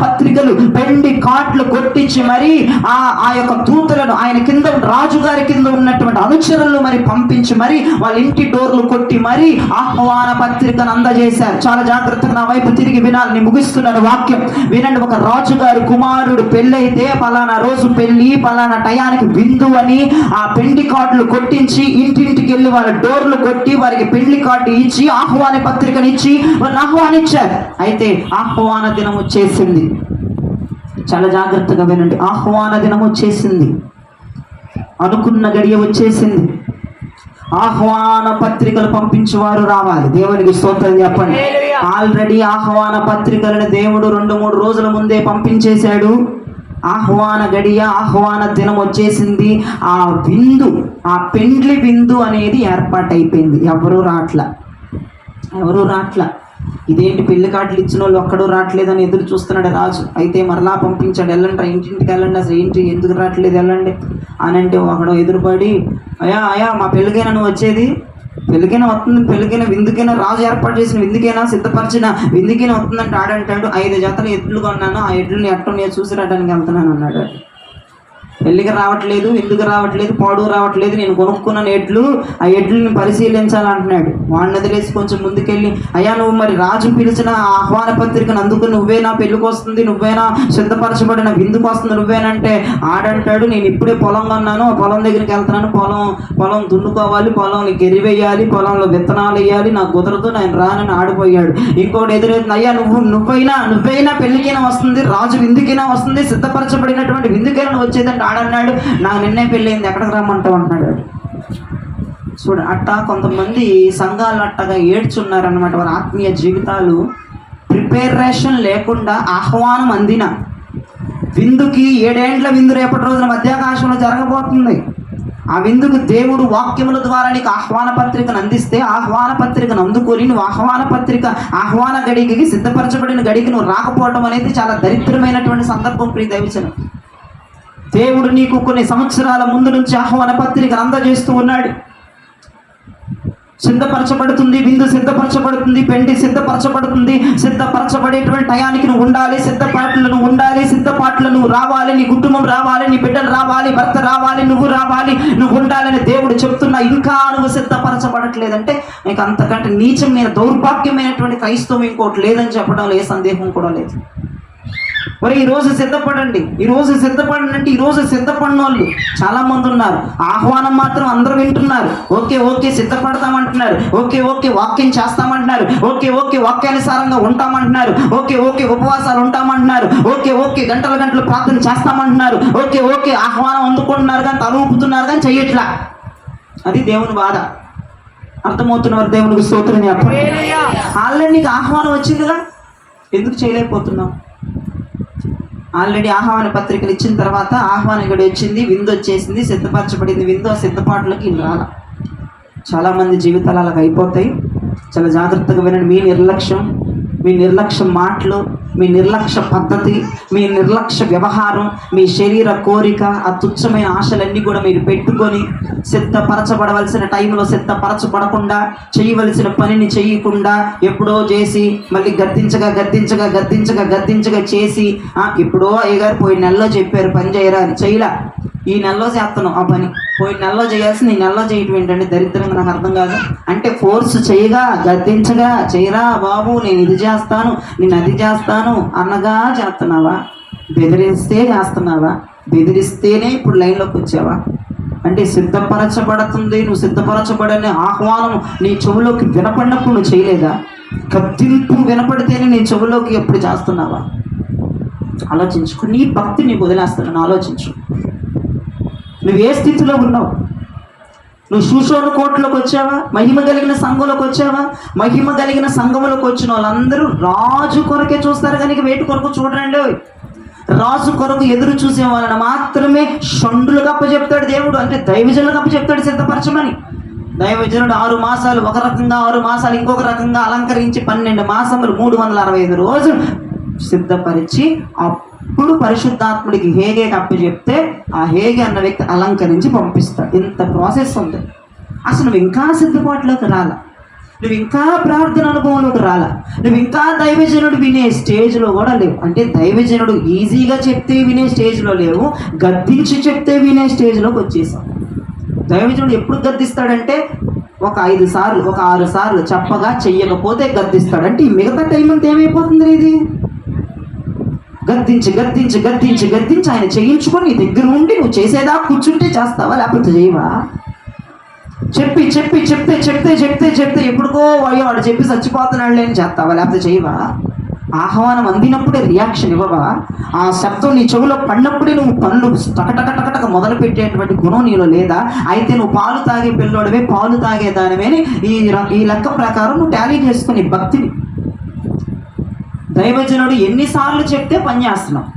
పత్రికలు పెండి కార్డులు కొట్టించి మరి ఆ యొక్క దూతలను ఆయన కింద రాజుగారి కింద ఉన్నటువంటి అనుచరులు మరి పంపించి మరి వాళ్ళ ఇంటి డోర్లు కొట్టి మరి ఆహ్వాన పత్రికను అందజేశారు. చాలా జాగ్రత్తగా నా వైపు తిరిగి వినాలి. నేను ముగిస్తున్నాను వాక్యం వినండి. ఒక రాజుగారి కుమారుడు పెళ్ళైతే పలానా రోజు పెళ్లి, పలానా టయానికి విందు అని ఆ పెండి కార్డులు కొట్టించి ఇంటింటికి వెళ్ళి వాళ్ళ డోర్లు కొట్టి వారికి పెళ్లి కార్డు ఇచ్చి ఆహ్వాన పత్రికను ఇచ్చి వాళ్ళని ఆహ్వానించారు. అయితే ఆహ్వాన దినం వచ్చేసింది. చాలా జాగ్రత్తగా వినండి. ఆహ్వాన దినం వచ్చేసింది. అనుకున్న గడియ వచ్చేసింది. ఆహ్వాన పత్రికలు పంపించేవారు రావాలి. దేవునికి స్తోత్రం చెప్పండి. ఆల్రెడీ ఆహ్వాన పత్రికలను దేవుడు 2-3 రోజుల ముందే పంపించేశాడు. ఆహ్వాన గడియ, ఆహ్వాన దినం వచ్చేసింది. ఆ విందు, ఆ పెండ్లి విందు అనేది ఏర్పాటైపోయింది. ఎవరు రాట్ల. ఇదేంటి పెళ్లి కార్డులు ఇచ్చిన వాళ్ళు ఒక్కడూ రావట్లేదని ఎదురు చూస్తున్నాడు రాజు. అయితే మరలా పంపించాడు. వెళ్ళండి, ఇంటింటికి వెళ్ళండి. అసలు ఏంటి, ఎందుకు రావట్లేదు, వెళ్ళండి అని అంటే ఒకడు ఎదురుపడి, అయ్యా మా పెళ్ళికైనా నువ్వు వచ్చేది? పెళ్ళికైనా వస్తుంది, పెళ్ళికైనా విందుకైనా, రాజు ఏర్పాటు చేసిన విందుకైనా, సిద్ధపరిచిన విందుకైనా వస్తుందంటే ఆడంటాడు. 5 జతలు ఎడ్లు కొన్నాను, ఆ ఎడ్లని ఎట్టో నేను చూసి రావడానికి వెళ్తున్నాను అన్నాడు. పెళ్ళికి రావట్లేదు, ఎందుకు రావట్లేదు, పాడు రావట్లేదు, నేను కొనుక్కున్నాను ఎడ్లు, ఆ ఎడ్లని పరిశీలించాలంటున్నాడు. వాడిని వదిలేసి కొంచెం ముందుకెళ్ళి, అయ్యా నువ్వు మరి రాజు పిలిచిన ఆహ్వాన పత్రికను అందుకు నువ్వేనా పెళ్ళికి వస్తుంది, నువ్వేనా సిద్ధపరచబడిన విందుకు వస్తుంది నువ్వేనంటే ఆడంటాడు, నేను ఇప్పుడే పొలం కొన్నాను, ఆ పొలం దగ్గరికి వెళ్తున్నాను, పొలం దున్నుకోవాలి, పొలం నీకు ఎరివేయాలి, పొలంలో విత్తనాలు వేయాలి, నాకు కుదరదు, నేను రానని ఆడిపోయాడు. ఇంకోటి ఎదురైతుంది, అయ్యా నువ్వైనా పెళ్ళికైనా వస్తుంది, రాజు విందుకైనా వస్తుంది, సిద్ధపరచబడినటువంటి విందుకైనా వచ్చేదంటే ఆడన్నాడు, నాకు నిన్నే పెళ్ళయింది, ఎక్కడికి రమ్మంటావు అంటున్నాడు. చూడ అట్టా కొంతమంది సంఘాలు అట్టగా ఏడ్చున్నారనమాట. వారి ఆత్మీయ జీవితాలు ప్రిపరేషన్ లేకుండా ఆహ్వానం అందిన విందుకి 7 ఏండ్ల విందు రేపటి రోజున మధ్యాకాశంలో జరగబోతుంది. ఆ విందుకు దేవుడు వాక్యముల ద్వారా నీకు ఆహ్వాన పత్రికను అందిస్తే ఆహ్వాన పత్రికను అందుకొని నువ్వు ఆహ్వాన గడికి సిద్ధపరచబడిన గడికి నువ్వు రాకపోవడం అనేది చాలా దరిద్రమైనటువంటి సందర్భం. ప్రియ దైవజనం, దేవుడు నీకు కొన్ని సంవత్సరాల ముందు నుంచి ఆహ్వాన పత్రికను అందజేస్తూ ఉన్నాడు. సిద్ధపరచబడుతుంది విందు, సిద్ధపరచబడుతుంది పెండి, సిద్ధపరచబడుతుంది. సిద్ధపరచబడేటువంటి టయానికి నువ్వు ఉండాలి, సిద్ధపాట్లను నువ్వు రావాలి, నీ కుటుంబం రావాలి, నీ బిడ్డలు రావాలి, భర్త రావాలి, నువ్వు ఉండాలని దేవుడు చెప్తున్నా. ఇంకా నువ్వు సిద్ధపరచబడట్లేదంటే నీకు అంతకంటే నీచమైన దౌర్భాగ్యమైనటువంటి క్రైస్తవం ఇంకోటి లేదని చెప్పడంలో ఏ సందేహం కూడా లేదు. మరి ఈరోజు సిద్ధపడండి అంటే ఈరోజు సిద్ధపడిన వాళ్ళు చాలా మంది ఉన్నారు. ఆహ్వానం మాత్రం అందరూ వింటున్నారు. ఓకే సిద్ధపడతామంటున్నారు, ఓకే వాక్యం చేస్తామంటున్నారు, ఓకే వాక్యానుసారంగా ఉంటామంటున్నారు, ఓకే ఉపవాసాలు ఉంటామంటున్నారు, ఓకే గంటలు ప్రార్థన చేస్తామంటున్నారు, ఓకే ఆహ్వానం అందుకుంటున్నారు కానీ తల ఊపుతున్నారు కానీ చెయ్యట్లా. అది దేవుని బాధ. అర్థమవుతున్నారు? దేవునికి స్తోత్రం చెప్పండి. ఆల్రెడీ నీకు ఆహ్వానం వచ్చింది కదా, ఎందుకు చేయలేకపోతున్నావు? ఆల్రెడీ ఆహ్వాన పత్రికలు ఇచ్చిన తర్వాత ఆహ్వాన గడి వచ్చింది, విందు వచ్చేసింది, సిద్ధపరచబడింది విందు, ఆ సిద్ధపాట్లకి రాల. చాలామంది జీవితాలు అలాగ అయిపోతాయి. చాలా జాగ్రత్తగా వినండి. మీ నిర్లక్ష్య మాటలు, మీ నిర్లక్ష్య పద్ధతి, మీ నిర్లక్ష్య వ్యవహారం, మీ శరీర కోరిక, ఆ తుచ్చమైన ఆశలన్నీ కూడా మీరు పెట్టుకొని సిద్ధపరచబడవలసిన టైంలో సిద్ధపరచబడకుండా, చేయవలసిన పనిని చేయకుండా ఎప్పుడో చేసి మళ్ళీ గద్దించగా చేసి ఎప్పుడో అయ్యగారు పోయిన నెలలో చెప్పారు పని చేయరా అని చేయలా, ఈ నెలలో చేస్తున్నాం ఆ పని, పోయిన నెలలో చేయాల్సింది ఈ నెలలో చేయటం ఏంటంటే దరిద్రంగా నాకు అర్థం కాదు. అంటే ఫోర్స్ చేయగా గద్దించగా చేయరా బాబు నేను ఇది చేస్తాను నేను అది చేస్తాను అన్నగా చేస్తున్నావా? బెదిరిస్తే చేస్తున్నావా? బెదిరిస్తేనే ఇప్పుడు లైన్లోకి వచ్చావా? అంటే సిద్ధపరచబడుతుంది, నువ్వు సిద్ధపరచబడని ఆహ్వానం నీ చెవులోకి వినపడినప్పుడు నువ్వు చేయలేదా? గద్దింపు వినపడితేనే నీ చెవులోకి ఎప్పుడు చేస్తున్నావా? ఆలోచించుకో. నీ భక్తి నీకు వదిలేస్తానని ఆలోచించు. నువ్వు ఏ స్థితిలో ఉన్నావు? నువ్వు శూషోను కోటలోకి వచ్చావా? మహిమ కలిగిన సంఘంలోకి వచ్చావా? మహిమ కలిగిన సంఘంలోకి వచ్చిన వాళ్ళందరూ రాజు కొరకే చూస్తారు, కానీ వేటి కొరకు చూడండి. రాజు కొరకు ఎదురు చూసే వాళ్ళని మాత్రమే షండులు అప్పచెప్తాడు దేవుడు, అంటే దైవజనులకు అప్పచెప్తాడు సిద్ధపరచమని. దైవజనుడు 6 మాసాలు ఒక రకంగా, 6 మాసాలు ఇంకొక రకంగా అలంకరించి 12 మాసములు 365 రోజులు సిద్ధపరిచి అప్పుడు పరిశుద్ధాత్ముడికి హేగేకి అప్పచెప్తే ఆ హేగే అన్న వ్యక్తి అలంకరించి పంపిస్తాడు. ఇంత ప్రాసెస్ ఉంది. అసలు నువ్వు ఇంకా సిద్ధపాటులోకి రాలా, నువ్వు ఇంకా ప్రార్థన అనుభవంలోకి రాలా, నువ్వు ఇంకా దైవజనుడు వినే స్టేజ్లో కూడా లేవు. అంటే దైవజనుడు ఈజీగా చెప్తే వినే స్టేజ్లో లేవు, గద్దించి చెప్తే వినే స్టేజ్లోకి వచ్చేసాం. దైవజనుడు ఎప్పుడు గద్దిస్తాడంటే ఒక 5 సార్లు, ఒక 6 సార్లు చెప్పగా చెయ్యకపోతే గద్దిస్తాడు. అంటే ఈ మిగతా టైం అంతా ఏమైపోతుంది? ఇది గద్దించి గద్దించి గద్దించి గద్దించి ఆయన చేయించుకొని నీ దగ్గర ఉండి నువ్వు చేసేదా కూర్చుంటే చేస్తావా, లేకపోతే చేయవా? చెప్పి చెప్పి చెప్తే చెప్తే చెప్తే చెప్తే ఎప్పుడుకో అయ్యో వాడు చెప్పి చచ్చిపోతున్నాడు అని చేస్తావా, లేకపోతే చేయవా? ఆహ్వానం అందినప్పుడే రియాక్షన్ ఇవ్వవా? ఆ శబ్దం నీ చెవులో పడినప్పుడే నువ్వు పనులు టకటక మొదలు పెట్టేటువంటి గుణం నీలో లేదా? అయితే నువ్వు పాలు తాగే పిల్లోడివే, పాలు తాగే దానివే ఈ లెక్క ప్రకారం నువ్వు టాలీ చేసుకుని భక్తిని. దైవజనుడు ఎన్నిసార్లు చెప్తే పని చేస్తున్నావు,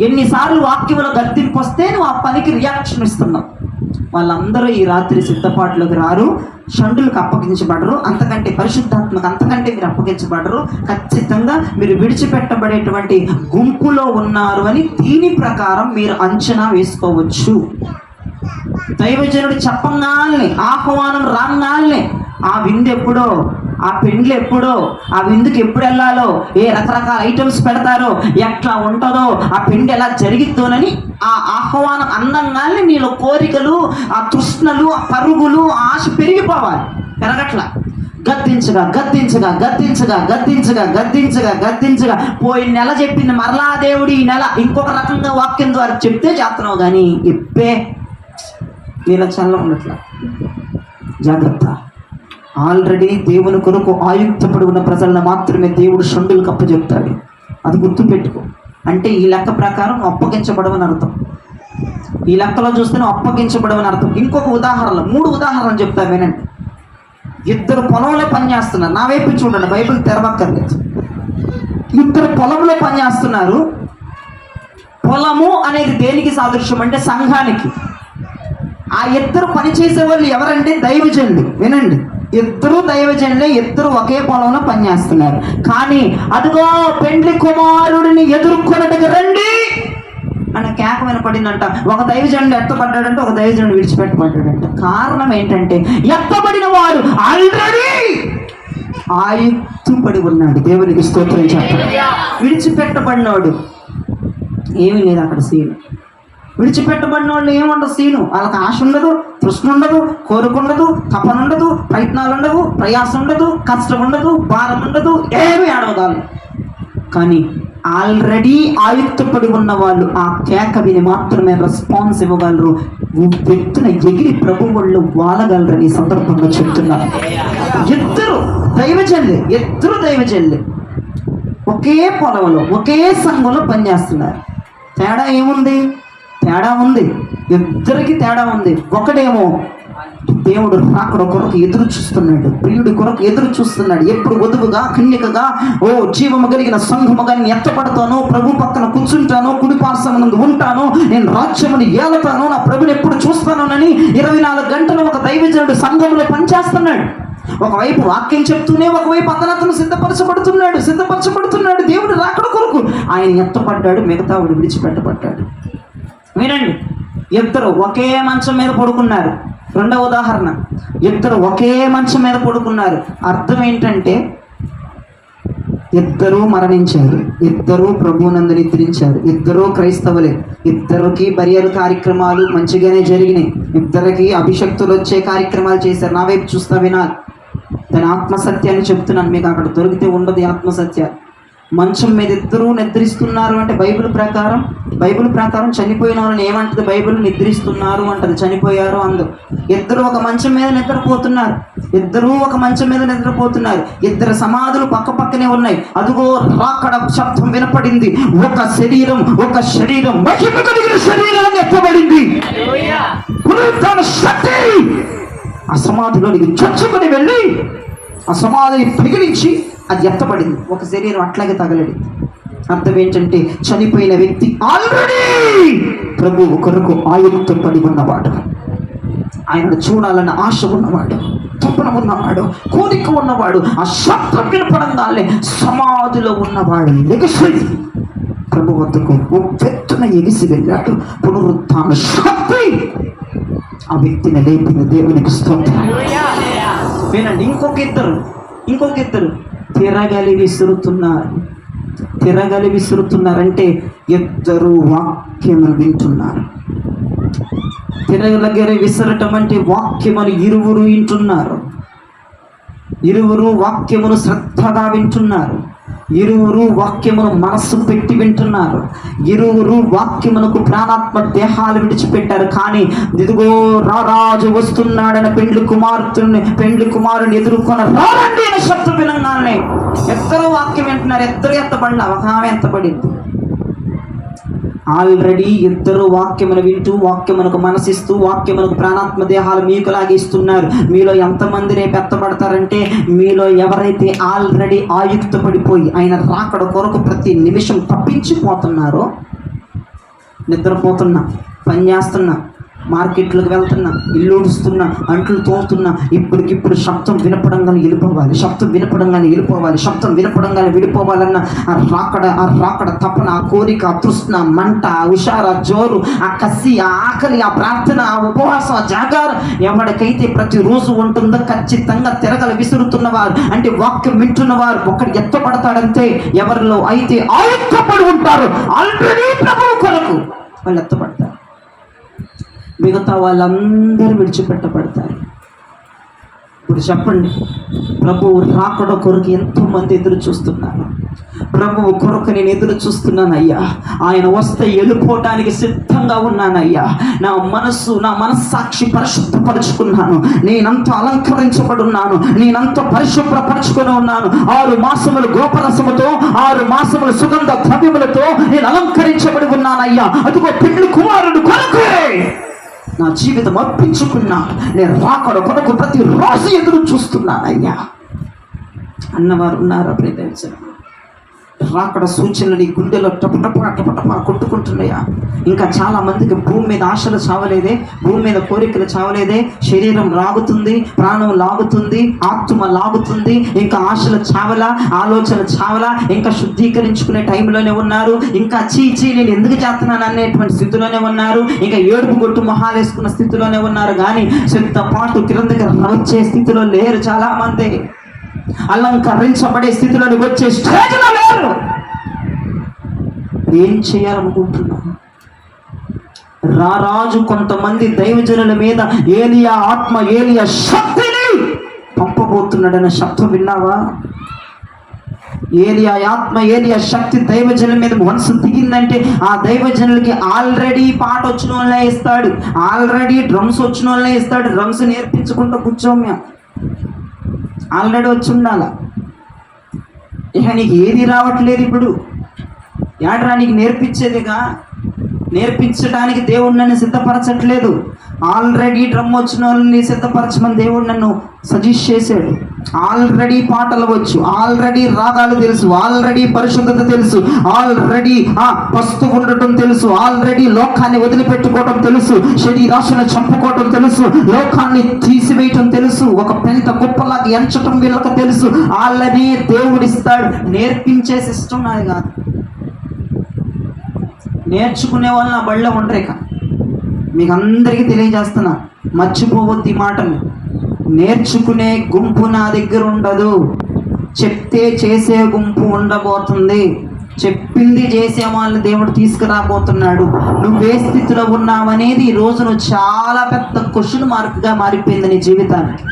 ఎన్నిసార్లు వాక్యంలో గద్దింపు వస్తే నువ్వు ఆ పనికి రియాక్షన్ ఇస్తున్నావు. వాళ్ళందరూ ఈ రాత్రి సిద్ధపాటులోకి రారు, షండులకు అప్పగించబడరు, అంతకంటే పరిశుద్ధాత్మకు అంతకంటే మీరు అప్పగించబడరు. ఖచ్చితంగా మీరు విడిచిపెట్టబడేటువంటి గుంపులో ఉన్నారు అని దీని ప్రకారం మీరు అంచనా వేసుకోవచ్చు. దైవజనుడు చెప్పంగాల్ని, ఆహ్వానం రాగాల్ని, ఆ విందు ఎప్పుడో, ఆ పెండ్లు ఎప్పుడో, ఆ విందుకి ఎప్పుడు వెళ్ళాలో, ఏ రకరకాల ఐటమ్స్ పెడతారో, ఎట్లా ఉంటుందో, ఆ పెండి ఎలా జరిగిద్దోనని ఆ ఆహ్వానం అందంగానే నీలో కోరికలు, ఆ తృష్ణలు, ఆ పరుగులు, ఆ ఆశ పెరిగిపోవాలి. పెరగట్లా. గద్దించగా గద్దించగా గద్దించగా గద్దించగా గద్దించగా గద్దించగా పోయిన నెల చెప్పింది మరలా దేవుడు ఈ నెల ఇంకొక రకంగా వాక్యం ద్వారా చెప్తే చేస్తున్నావు, కానీ ఇప్పే నీళ్ళ చల్ల ఉన్నట్ల. జాగ్రత్త. ఆల్రెడీ దేవుని కొరకు ఆయుక్తపడి ఉన్న ప్రజలను మాత్రమే దేవుడు షండులకు అప్పచెప్తాడు. అది గుర్తుపెట్టుకో. అంటే ఈ లెక్క ప్రకారం అప్పగించబడవని అర్థం. ఈ లెక్కలో చూస్తే అప్పగించబడవని అర్థం. ఇంకొక ఉదాహరణ, 3 ఉదాహరణలు చెప్తా వినండి. 2 పొలంలో పనిచేస్తున్నారు. నా వైపు చూడండి, బైబిల్ తెరవక్కర్లేదు. 2 పొలంలో పనిచేస్తున్నారు. పొలము అనేది దేనికి సాదృశ్యం అంటే సంఘానికి. ఆ 2 పనిచేసే వాళ్ళు ఎవరంటే దైవజనులు. వినండి, 2 దైవజనులే, 2 ఒకే పొలంలో పనిచేస్తున్నారు. కానీ అదిగో పెండ్లి కుమారుడిని ఎదుర్కొన్నట్టుగా రండి అన్న కేక వినపడిందంట. ఒక దైవజనుడు ఎత్తబడ్డాడంటే ఒక దైవజనుడు విడిచిపెట్టబడ్డాడంట. కారణం ఏంటంటే ఎత్తబడిన వాడు ఆల్రెడీ ఆయుక్తుపడి ఉన్నాడు. దేవునికి స్తోత్రం చెప్పాలి. విడిచిపెట్టబడినవాడు ఏమీ లేదు అక్కడ సీను. విడిచిపెట్టబడిన వాళ్ళు ఏముండదు సీను. వాళ్ళకి ఆశ ఉండదు, తృష్ణ ఉండదు, కోరుకుండదు, తపన ఉండదు, ప్రయత్నాలు ఉండవు, ప్రయాసం ఉండదు, కష్టం ఉండదు, భారం ఉండదు, ఏమీ ఆడవదాలు. కానీ ఆల్రెడీ ఆయుక్తపడి ఉన్న వాళ్ళు ఆ కేక విని మాత్రమే రెస్పాన్స్ ఇవ్వగలరు. వ్యక్తుల ఎగిరి ప్రభు వాళ్ళు వాలగలరని ఈ సందర్భంగా చెప్తున్నారు. 2 దైవజనులే ఒకే పొలంలో ఒకే సంఘంలో పనిచేస్తున్నారు. తేడా ఏముంది? తేడా ఉంది. 2కి తేడా ఉంది. ఒకడేమో దేవుడు రాకడ కొరకు ఎదురు చూస్తున్నాడు, ప్రియుడి కొరకు ఎదురు చూస్తున్నాడు. ఎప్పుడు వధువుగా కన్యకగా జీవము కలిగిన సంఘముగా నేను ఎత్తపడతాను, ప్రభు పక్కన కూర్చుంటాను, కుడిపార్శ్వమునందు ఉంటాను, నేను రాజ్యముని ఏలతాను, నా ప్రభుని ఎప్పుడు చూస్తానని 24 గంటలు ఒక దైవజనుడు సంఘంలో పనిచేస్తున్నాడు. ఒకవైపు వాక్యం చెప్తూనే ఒకవైపు అతను సిద్ధపరచబడుతున్నాడు దేవుడు రాకడ కొరకు. ఆయన ఎత్తపడ్డాడు, మిగతా వాడు విడిచిపెట్టబడ్డాడు. వినండి, 2 ఒకే మంచం మీద పడుకున్నారు. 2వ ఉదాహరణ, 2 ఒకే మంచం మీద పడుకున్నారు. అర్థం ఏంటంటే 2 మరణించారు, 2 ప్రభువునందు నిద్రించారు, 2 క్రైస్తవులే, 2కి బరియలు కార్యక్రమాలు మంచిగానే జరిగినాయి, 2కి అభిషక్తులు వచ్చే కార్యక్రమాలు చేశారు. నా వైపు చూస్తా వినాలి. దాని ఆత్మసత్యాన్ని చెప్తున్నాను మీకు. అక్కడ దొరికితే ఉండదు ఆత్మసత్యాలు. మంచం మీద 2 నిద్రిస్తున్నారు అంటే బైబిల్ ప్రకారం చనిపోయిన వాళ్ళని ఏమంటది బైబిల్? నిద్రిస్తున్నారు అంటది, చనిపోయారు అందు. 2 ఒక మంచం మీద నిద్రపోతున్నారు. 2 సమాధులు పక్క పక్కనే ఉన్నాయి. అదుగో రాకడ శబ్దం వినపడింది. ఒక శరీరం మహిమ కలిగిన శరీరాన్ని ఎత్తబడింది. పునరుత్థాన శక్తి ఆ సమాధిలోనికి చొచ్చుకొని వెళ్ళి ఆ సమాధిని పిగిలించి అది ఎత్తబడింది. ఒక శరీరం అట్లాగే తగలడింది. అర్థం ఏంటంటే చనిపోయిన వ్యక్తి ఆల్రెడీ ప్రభువు కొరకు ఆయుక్తపడి ఉన్నవాడు, ఆయనను చూడాలన్న ఆశ ఉన్నవాడు, తపన ఉన్నవాడు, కోరిక ఉన్నవాడు. ఆ శబ్దం వినపడంగానే సమాధిలో ఉన్నవాడు లెగిసి ప్రభు వద్దకు ఉవ్వెత్తున ఎగిసి వెళ్ళాడు. పునరుత్థాన శక్తి ఆ వ్యక్తిని లేపిన దేవునికి స్తోత్రం. వినండి, ఇంకొక ఇద్దరు తిరగలి విసురుతున్నారంటే ఇద్దరు వాక్యమును వింటున్నారు. తిరగలి విసరటం అంటే వాక్యమును ఇరువురు వింటున్నారు. ఇరువురు వాక్యమును శ్రద్ధగా వింటున్నారు. ఇరువురు వాక్యమును మనస్సు పెట్టి వింటున్నారు. ఇరువురు వాక్యమునకు ప్రాణాత్మ దేహాలు విడిచిపెట్టారు. కానీ ఇదిగో రారాజు వస్తున్నాడని పెండ్లి కుమారుని ఎదుర్కొన్న రారండి అనే శబ్దం వినగానే ఇద్దరు వాక్యం వింటున్నారు. ఇద్దరు ఎత్తబడిన ఒక ఆమె ఎత్తబడింది. ఆల్రెడీ ఇద్దరు వాక్యమును వింటూ వాక్యమునకు మనసిస్తూ వాక్యమునకు ప్రాణాత్మ దేహాలు మీకు లాగిస్తున్నారు. మీలో ఎంతమంది రేపు ఎత్తబడతారంటే మీలో ఎవరైతే ఆల్రెడీ ఆయుక్తపడిపోయి ఆయన రాకడ కొరకు ప్రతి నిమిషం తప్పించిపోతున్నారో, నిద్రపోతున్నా, పని చేస్తున్నా, మార్కెట్లకు వెళ్తున్నా, ఇల్లు ఊడుస్తున్నా, అంట్లు తోముతున్నా, ఇప్పటికిప్పుడు శబ్దం వినపడంగానే వెళ్ళిపోవాలన్న ఆ రాకడ తపన, ఆ కోరిక, ఆ తృష్ణ, మంట, ఆ హుషార, జోరు, ఆ కసి, ఆ ఆకలి, ఆ ప్రార్థన, ఆ ఉపవాసం, ఆ జాగారం ఎవరికైతే ప్రతిరోజు ఉంటుందో ఖచ్చితంగా తిరగలి విసురుతున్నవారు అంటే వాక్యం వింటున్నవారు ఒకటి ఎత్తపడతాడంతే. ఎవరిలో అయితే ఆయుక్తపడి ఉంటారు ఆల్రెడీ ప్రభువు కొరకు వాళ్ళు ఎత్తపడతారు. మిగతా వాళ్ళందరూ విడిచిపెట్టబడతారు. ఇప్పుడు చెప్పండి, ప్రభువు రాకడ కొరకు ఎంతోమంది ఎదురు చూస్తున్నారు. ప్రభువు కొరకు నేను ఎదురు చూస్తున్నానయ్యా. ఆయన వస్తే వెళ్ళిపోవటానికి సిద్ధంగా ఉన్నానయ్యా. నా మనస్సాక్షి పరిశుద్ధపరుచుకున్నాను. నేనంతా అలంకరించబడి ఉన్నాను. నేనంతా పరిశుభ్రపరుచుకొని ఉన్నాను. 6 మాసములు గోపరసముతో 6 మాసములు సుగంధ ద్రవ్యములతో నేను అలంకరించబడి ఉన్నానయ్యా. అదిగో పెండ్లి కుమారుడు కొరకే నా జీవితం అర్పించుకున్నా. నేను రాకడ కొరకు ప్రతిరోజు ఎదురు చూస్తున్నానయ్యా అన్నవారు ఉన్నారా? ప్రియదైవజన, రాకడ సూచనలు నీ గుండెలో టపటపా కొట్టుకుంటున్నాయా? ఇంకా చాలా మందికి భూమి మీద ఆశలు చావలేదే, భూమి మీద కోరికలు చావలేదే. శరీరం లాగుతుంది, ప్రాణం లాగుతుంది, ఆత్మ లాగుతుంది. ఇంకా ఆశలు చావలా, ఆలోచన చావలా. ఇంకా శుద్ధీకరించుకునే టైంలోనే ఉన్నారు. ఇంకా చీచీ నేను ఎందుకు చేస్తున్నాను అనేటువంటి స్థితిలోనే ఉన్నారు. ఇంకా ఏడుపు కొట్టు మొహాలు వేసుకున్న స్థితిలోనే ఉన్నారు. కానీ సిద్ధపాటు కిందకి వచ్చే స్థితిలో లేరు. చాలా మంది అలంకరించబడే స్థితిలోకి వచ్చే స్టేజ్లో లేరు. ఏం చేయాలనుకుంటున్నాను? రారాజు కొంతమంది దైవజనుల మీద ఏలియా ఆత్మ, ఏలియా శక్తిని పంపబోతున్నాడనే శబ్దం విన్నావా? ఏలియా ఆత్మ, ఏలియా శక్తి దైవజనుల మీద మనసు దిగిందంటే ఆ దైవజనులకి ఆల్రెడీ పాట వచ్చిన వాళ్ళనే ఇస్తాడు, ఆల్రెడీ డ్రమ్స్ వచ్చిన వాళ్ళనే ఇస్తాడు. డ్రమ్స్ నేర్పించుకుంటూ కూర్చోమ్యా, ఆల్రెడీ వచ్చి ఉండాల. ఇక నీకు ఏది రావట్లేదు. ఇప్పుడు ఏడ్రా నీకు నేర్పించడానికి దేవుడు నన్ను సిద్ధపరచట్లేదు. ఆల్రెడీ డ్రమ్ వచ్చిన వాళ్ళని సిద్ధపరచమని దేవుడు నన్ను సజెస్ట్ చేశాడు. ఆల్రెడీ పాటలు వచ్చు, ఆల్రెడీ రాగాలు తెలుసు, ఆల్రెడీ పరిశుద్ధత తెలుసు, ఆల్రెడీ పస్తు ఉండటం తెలుసు, ఆల్రెడీ లోకాన్ని వదిలిపెట్టుకోవటం తెలుసు, శరీరాశను చంపుకోవటం తెలుసు, లోకాన్ని తీసివేయటం తెలుసు, ఒక పెంట కుప్పలాగా ఎంచటం వీళ్ళకి తెలుసు. ఆల్రెడీ దేవుడిస్తాడు. నేర్పించే సిస్టమ్ నాది కాదు. నేర్చుకునే వాళ్ళు నా బడిలో ఉండరు. ఇక మీకు అందరికీ తెలియజేస్తున్నా, మర్చిపోవద్దు ఈ మాటలు. నేర్చుకునే గుంపు నా దగ్గర ఉండదు. చెప్తే చేసే గుంపు ఉండబోతుంది. చెప్పింది చేసే వాళ్ళని దేవుడు తీసుకురాబోతున్నాడు. నువ్వే స్థితిలో ఉన్నావనేది ఈ రోజు నువ్వు చాలా పెద్ద క్వశ్చన్ మార్క్గా మారిపోయింది నీ జీవితానికి.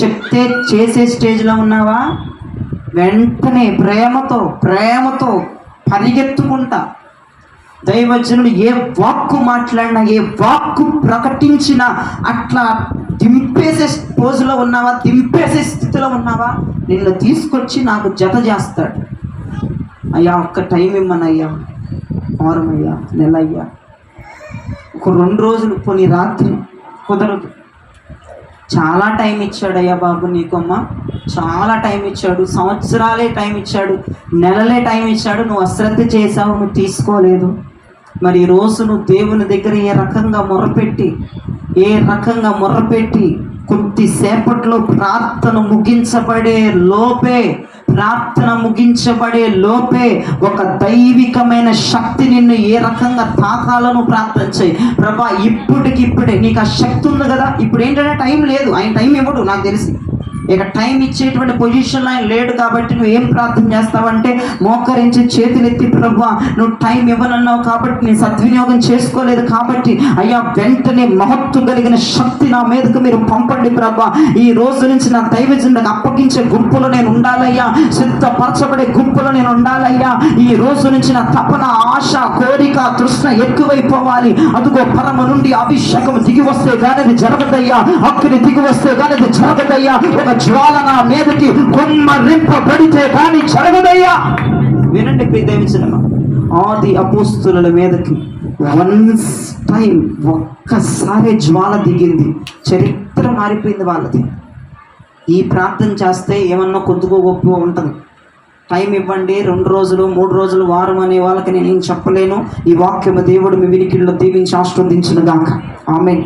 చెప్తే చేసే స్టేజ్లో ఉన్నావా? వెంటనే ప్రేమతో పరిగెత్తుకుంటా దైవజనుడు ఏ వాక్కు మాట్లాడినా, ఏ వాక్కు ప్రకటించినా అట్లా దింపేసే పోజులో ఉన్నావా? దింపేసే స్థితిలో ఉన్నావా? నిన్ను తీసుకొచ్చి నాకు జత చేస్తాడు. అయ్యా ఒక్క టైం ఇమ్మనయ్యా, వారం అయ్యా, నెల అయ్యా, ఒక 2 రోజులు, పోనీ రాత్రి కుదరదు. చాలా టైం ఇచ్చాడయ్యా బాబు నీకమ్మా, చాలా టైం ఇచ్చాడు, సంవత్సరాలే టైం ఇచ్చాడు, నెలలే టైం ఇచ్చాడు, నువ్వు అశ్రద్ధ చేసావు, నువ్వు తీసుకోలేదు. మరి ఈరోజు నువ్వు దేవుని దగ్గర ఏ రకంగా మొర్రపెట్టి కొద్దిసేపట్లో ప్రార్థన ముగించబడే లోపే ఒక దైవికమైన శక్తి నిన్ను ఏ రకంగా తాకాలను ప్రార్థన చేయి. ప్రభా ఇప్పటికిప్పుడే నీకు ఆ శక్తి ఉంది కదా. ఇప్పుడు ఏంటంటే టైం లేదు, ఆయన టైం ఇవ్వడు నాకు తెలిసి. ఇక టైం ఇచ్చేటువంటి పొజిషన్లో ఆయన లేడు కాబట్టి నువ్వు ఏం ప్రార్థన చేస్తావంటే మోకరించి చేతులెత్తి, ప్రభా నువ్వు టైం ఇవ్వనన్నావు కాబట్టి నేను సద్వినియోగం చేసుకోలేదు కాబట్టి అయ్యా వెంటనే మహత్వం కలిగిన శక్తి నా మీదకు మీరు పంపండి ప్రభా. ఈ రోజు నుంచి నా దైవజనులకు అప్పగించే గుంపులో నేను ఉండాలయ్యా, సిద్ధపరచబడే గుంపులో నేను ఉండాలయ్యా. ఈ రోజు నుంచి నా తపన, ఆశ, కోరిక, తృష్ణ ఎక్కువైపోవాలి. అదుగో పరమ నుండి అభిషేకం దిగి వస్తే కానీ అది జరగదయ్యా, అగ్ని దిగి వస్తే కానీ అది జరగదయ్యా, ఒక జ్వాల నా మీదకి కుమ్మరింపబడితే కానీ జరగదయ్యా. వినండి ప్రియదేవించనమా, ఆది అపోస్తుల మీదకి వన్స్ టైం ఒక్కసారి జ్వాల దిగింది, చరిత్ర మారిపోయింది వాళ్ళది. ఈ ప్రార్థన చేస్తే ఏమన్నా కొద్దిగా గొప్ప ఉంటుంది. టైం ఇవ్వండి, 2 రోజులు 3 రోజులు వారం అనే వాళ్ళకి నేను ఏం చెప్పలేను. ఈ వాక్యము దేవుడు మీ వినికిడిలో దీవించి ఆశీర్వదించును గాక. ఆమేన్.